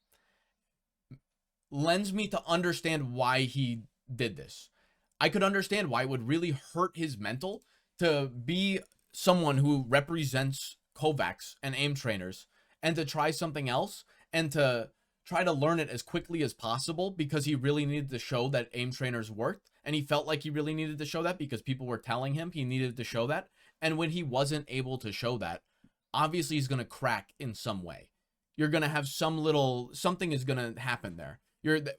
lends me to understand why he did this. I could understand why it would really hurt his mental to be someone who represents Kovacs and AIM trainers and to try something else and to try to learn it as quickly as possible because he really needed to show that AIM trainers worked, and he felt like he really needed to show that because people were telling him he needed to show that. And when he wasn't able to show that, obviously he's going to crack in some way. You're going to have something is going to happen there.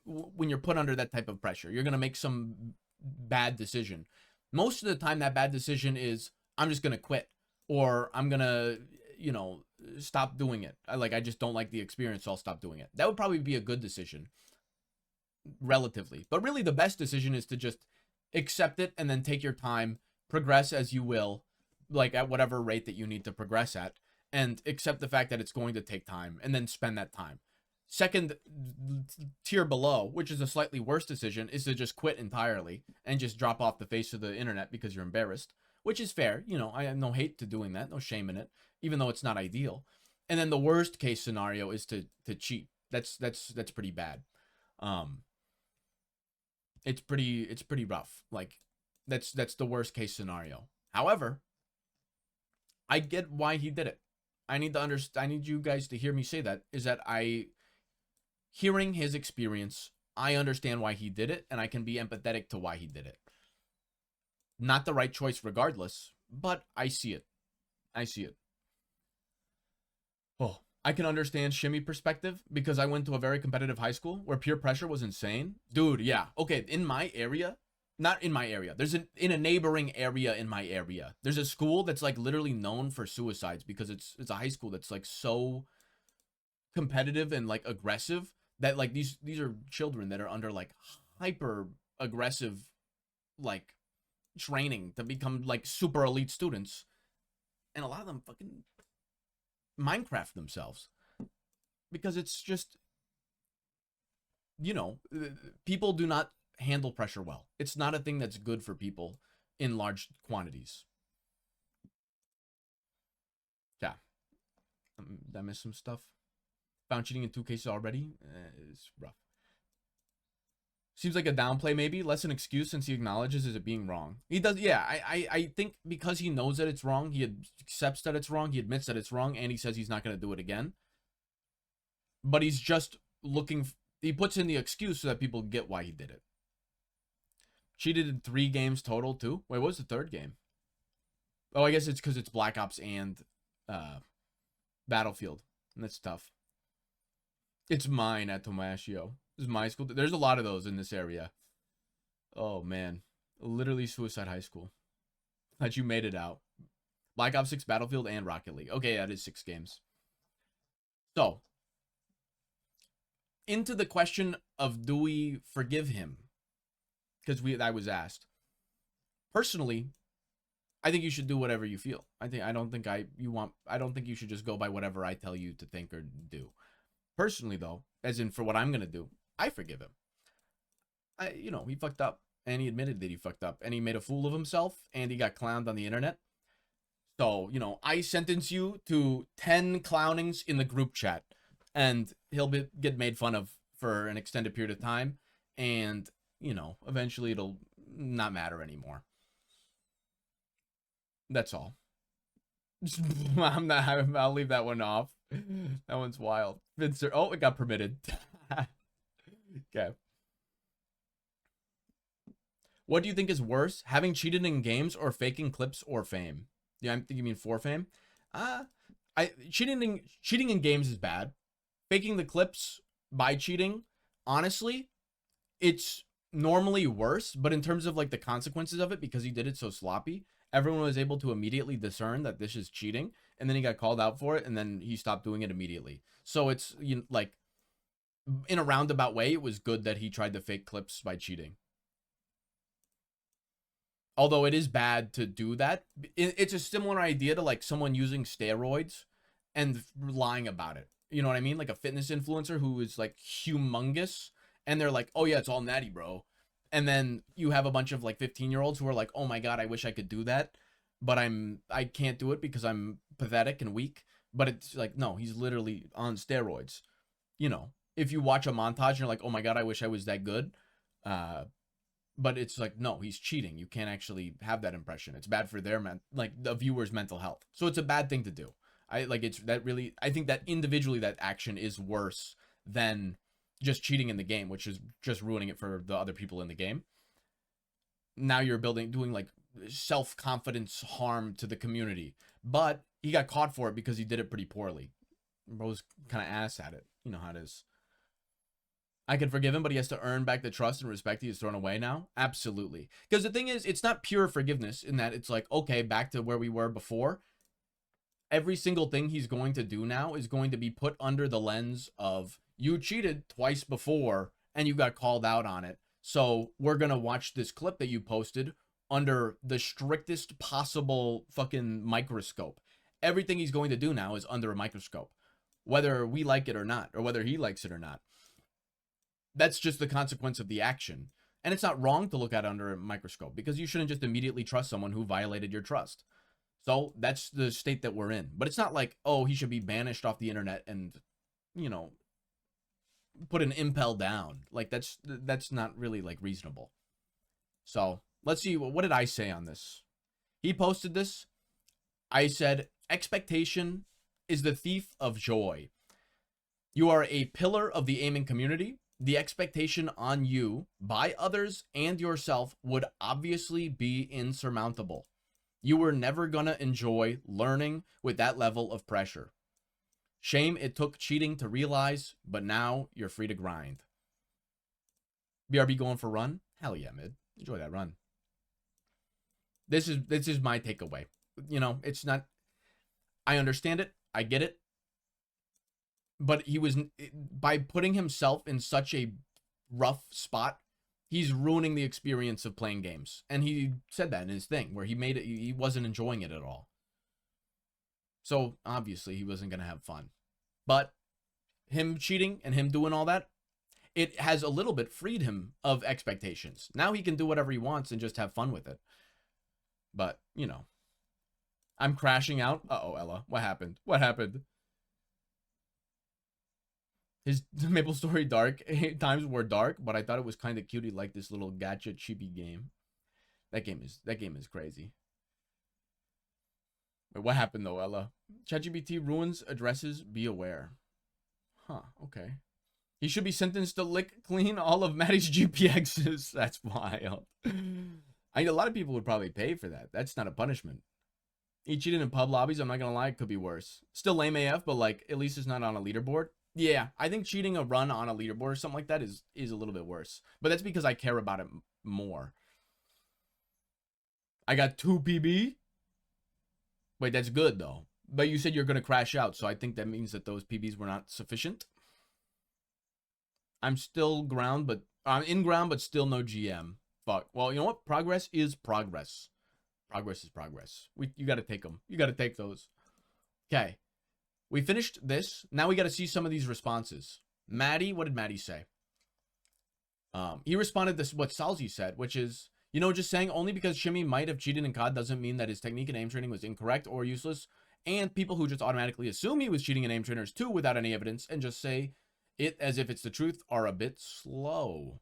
When you're put under that type of pressure, you're going to make some bad decision. Most of the time that bad decision is, I'm just going to quit, or I'm going to, stop doing it. I just don't like the experience, so I'll stop doing it. That would probably be a good decision, relatively. But really the best decision is to just accept it and then take your time, progress as you will, like at whatever rate that you need to progress at, and accept the fact that it's going to take time and then spend that time. Second tier below, which is a slightly worse decision, is to just quit entirely and just drop off the face of the internet because you're embarrassed, which is fair. I have no hate to doing that, no shame in it, even though it's not ideal. And then the worst case scenario is to cheat. That's pretty bad. It's pretty rough. Like that's the worst case scenario. However, I get why he did it. I need you guys to hear me say that, is that hearing his experience, I understand why he did it, and I can be empathetic to why he did it. Not the right choice regardless, but I see it. Oh, I can understand Shimmy perspective because I went to a very competitive high school where peer pressure was insane. Dude, yeah. Okay, in my area, not in my area. In a neighboring area in my area. There's a school that's like literally known for suicides because it's a high school that's like so competitive and like aggressive that like these are children that are under like hyper aggressive like training to become like super elite students, and a lot of them fucking Minecraft themselves because it's just, people do not handle pressure well. It's not a thing that's good for people in large quantities. Yeah. Did I miss some stuff? Found cheating in 2 cases already. It's rough. Seems like a downplay, maybe. Less an excuse since he acknowledges it being wrong. He does, yeah. I think because he knows that it's wrong, he accepts that it's wrong, he admits that it's wrong, and he says he's not going to do it again. But he's just he puts in the excuse so that people get why he did it. Cheated in 3 games total, too? Wait, what was the 3rd game? Oh, I guess it's because it's Black Ops and Battlefield. And that's tough. It's mine at ToeMashio. This is my school. There's a lot of those in this area. Oh, man. Literally suicide high school. That you made it out. Black Ops 6, Battlefield, and Rocket League. Okay, that is 6 games. So, into the question of do we forgive him? Because I was asked. Personally, I think you should do whatever you feel. I don't think you should just go by whatever I tell you to think or do. Personally, though, as in for what I'm gonna do, I forgive him. He fucked up, and he admitted that he fucked up, and he made a fool of himself, and he got clowned on the internet. So, I sentence you to 10 clownings in the group chat, and he'll get made fun of for an extended period of time, and, eventually it'll not matter anymore. That's all. I'll leave that one off. That one's wild. Vincer, oh, it got permitted. Okay. What do you think is worse, having cheated in games or faking clips or fame? Yeah, I think you mean for fame. Cheating in games is bad. Faking the clips by cheating, honestly, it's normally worse, but in terms of like the consequences of it, because he did it so sloppy, everyone was able to immediately discern that this is cheating, and then he got called out for it, and then he stopped doing it immediately. So it's like in a roundabout way, it was good that he tried to fake clips by cheating. Although it is bad to do that. It's a similar idea to like someone using steroids and lying about it. You know what I mean? Like a fitness influencer who is like humongous, and they're like, oh yeah, it's all natty, bro. And then you have a bunch of like 15-year-olds who are like, oh my God, I wish I could do that. But I can't do it because I'm pathetic and weak, but it's like, no, he's literally on steroids. You know, if you watch a montage and you're like, oh my God, I wish I was that good. But it's like, no, he's cheating. You can't actually have that impression. It's bad for their the viewer's mental health. So it's a bad thing to do. I think that individually that action is worse than just cheating in the game, which is just ruining it for the other people in the game. Now you're doing like self-confidence harm to the community. But he got caught for it because he did it pretty poorly. Bro's kind of ass at it. You know how it is. I can forgive him, but he has to earn back the trust and respect he has thrown away now? Absolutely. Because the thing is, it's not pure forgiveness in that it's like, okay, back to where we were before. Every single thing he's going to do now is going to be put under the lens of, you cheated twice before and you got called out on it. So we're going to watch this clip that you posted under the strictest possible fucking microscope. Everything he's going to do now is under a microscope, whether we like it or not, or whether he likes it or not. That's just the consequence of the action. And it's not wrong to look at under a microscope, because you shouldn't just immediately trust someone who violated your trust. So that's the state that we're in. But it's not like, oh, he should be banished off the internet and, you know, put an impel down. Like, that's not really, like, reasonable. So let's see. What did I say on this? He posted this. I said, expectation is the thief of joy. You are a pillar of the aiming community. The expectation on you by others and yourself would obviously be insurmountable. You were never gonna enjoy learning with that level of pressure. Shame it took cheating to realize, but now you're free to grind. BRB going for run? Hell yeah, mid. Enjoy that run. This is my takeaway. You know, it's not, I understand it. I get it. But he was, by putting himself in such a rough spot, he's ruining the experience of playing games. And he said that in his thing, where he made it, he wasn't enjoying it at all. So obviously he wasn't going to have fun. But him cheating and him doing all that, it has a little bit freed him of expectations. Now he can do whatever he wants and just have fun with it. But, you know, I'm crashing out. Uh-oh, Ella. What happened? What happened? His Maple Story dark times were dark, but I thought it was kind of cute. He liked this little gacha chibi game. That game is crazy. Wait, what happened though, Ella? ChatGPT ruins addresses. Be aware. Huh. Okay. He should be sentenced to lick clean all of Maddie's GPXs. That's wild. A lot of people would probably pay for that. That's not a punishment. He cheated in pub lobbies. I'm not gonna lie, it could be worse. Still lame AF, but like at least it's not on a leaderboard. Yeah, I think cheating a run on a leaderboard or something like that is a little bit worse. But that's because I care about it more. I got 2 PB. Wait, that's good though. But you said you're going to crash out, so I think that means that those PBs were not sufficient. I'm still ground, but I'm in ground, but still no GM. Fuck. Well, you know what? Progress is progress. Progress is progress. You got to take them. You got to take those. Okay. We finished this. Now we got to see some of these responses. Maddie, what did Maddie say? He responded to what Salzi said, which is, you know, just saying only because Shimmy might have cheated in COD doesn't mean that his technique and aim training was incorrect or useless. And people who just automatically assume he was cheating in aim trainers too without any evidence and just say it as if it's the truth are a bit slow.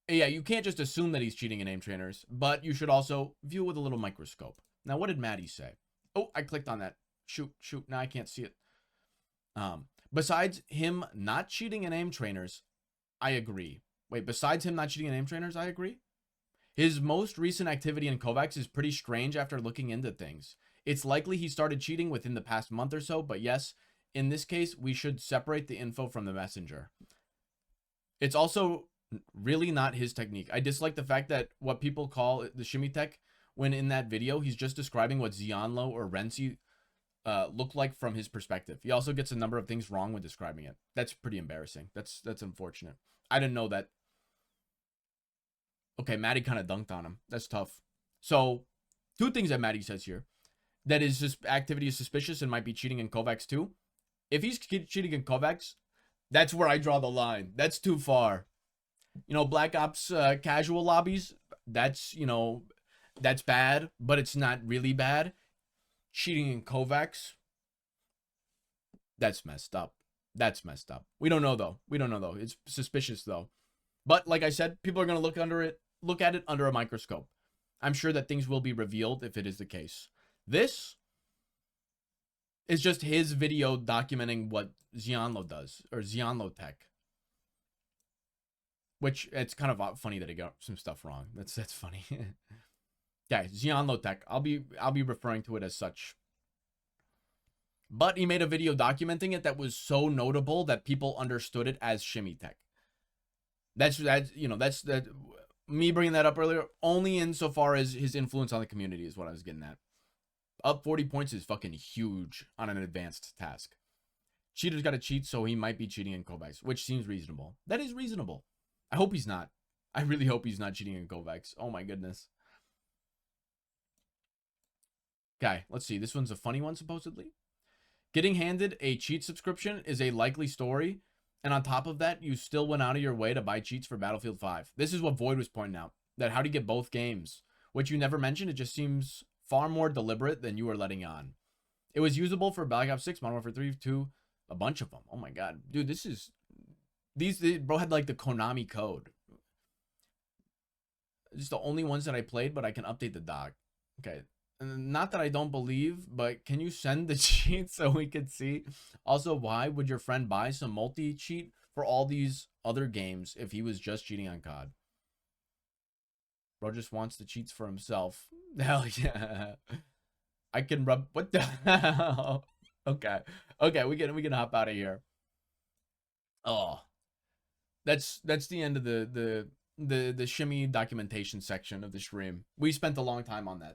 Yeah, you can't just assume that he's cheating in aim trainers, but you should also view it with a little microscope. Now, what did Maddie say? Oh, I clicked on that. Shoot. Now I can't see it. Besides him not cheating in aim trainers, I agree. Wait, besides him not cheating in aim trainers, I agree. His most recent activity in Kovacs is pretty strange after looking into things. It's likely he started cheating within the past month or so, but yes, in this case, we should separate the info from the messenger. It's also really not his technique. I dislike the fact that what people call the shimmy tech, when in that video, he's just describing what Xianlo or Renzi look like from his perspective. He also gets a number of things wrong when describing it. That's pretty embarrassing. That's unfortunate. I didn't know that. Okay, Maddie kind of dunked on him. That's tough. So, 2 things that Maddie says here. That his activity is suspicious and might be cheating in Kovacs too. If he's cheating in Kovacs, that's where I draw the line. That's too far. You know, Black Ops casual lobbies, that's, you know, that's bad, but it's not really bad. cheating in Kovacs, that's messed up. That's messed up. We don't know though. We don't know though. It's suspicious though. But like I said, people are going to look at it under a microscope. I'm sure that things will be revealed if it is the case. This is just his video documenting what Xianlo does, or Xianlo Tech. Which, it's kind of funny that he got some stuff wrong. That's funny. Okay, Xianlo Tech. I'll be referring to it as such. But he made a video documenting it that was so notable that people understood it as Shimmy Tech. That's me bringing that up earlier, only insofar as his influence on the community is what I was getting at. Up 40 points is fucking huge on an advanced task. Cheater's got to cheat, so he might be cheating in Kovacs, which seems reasonable. That is reasonable. I hope he's not. I really hope he's not cheating in Kovacs. Oh my goodness. Okay, let's see. This one's a funny one, supposedly. Getting handed a cheat subscription is a likely story, and on top of that, you still went out of your way to buy cheats for Battlefield 5. This is what Void was pointing out, that how do you get both games? Which you never mentioned, it just seems far more deliberate than you were letting on. It was usable for Black Ops 6, Modern Warfare 3, 2, a bunch of them. Oh my god. Dude, this is... These bro had like the Konami code. Just the only ones that I played, but I can update the doc. Okay. Not that I don't believe, but can you send the cheat so we could see? Also, why would your friend buy some multi-cheat for all these other games if he was just cheating on COD? Bro just wants the cheats for himself. Hell yeah. I can rub... What the hell? Okay. Okay, we can hop out of here. Oh. That's the end of the shimmy documentation section of the stream. We spent a long time on that.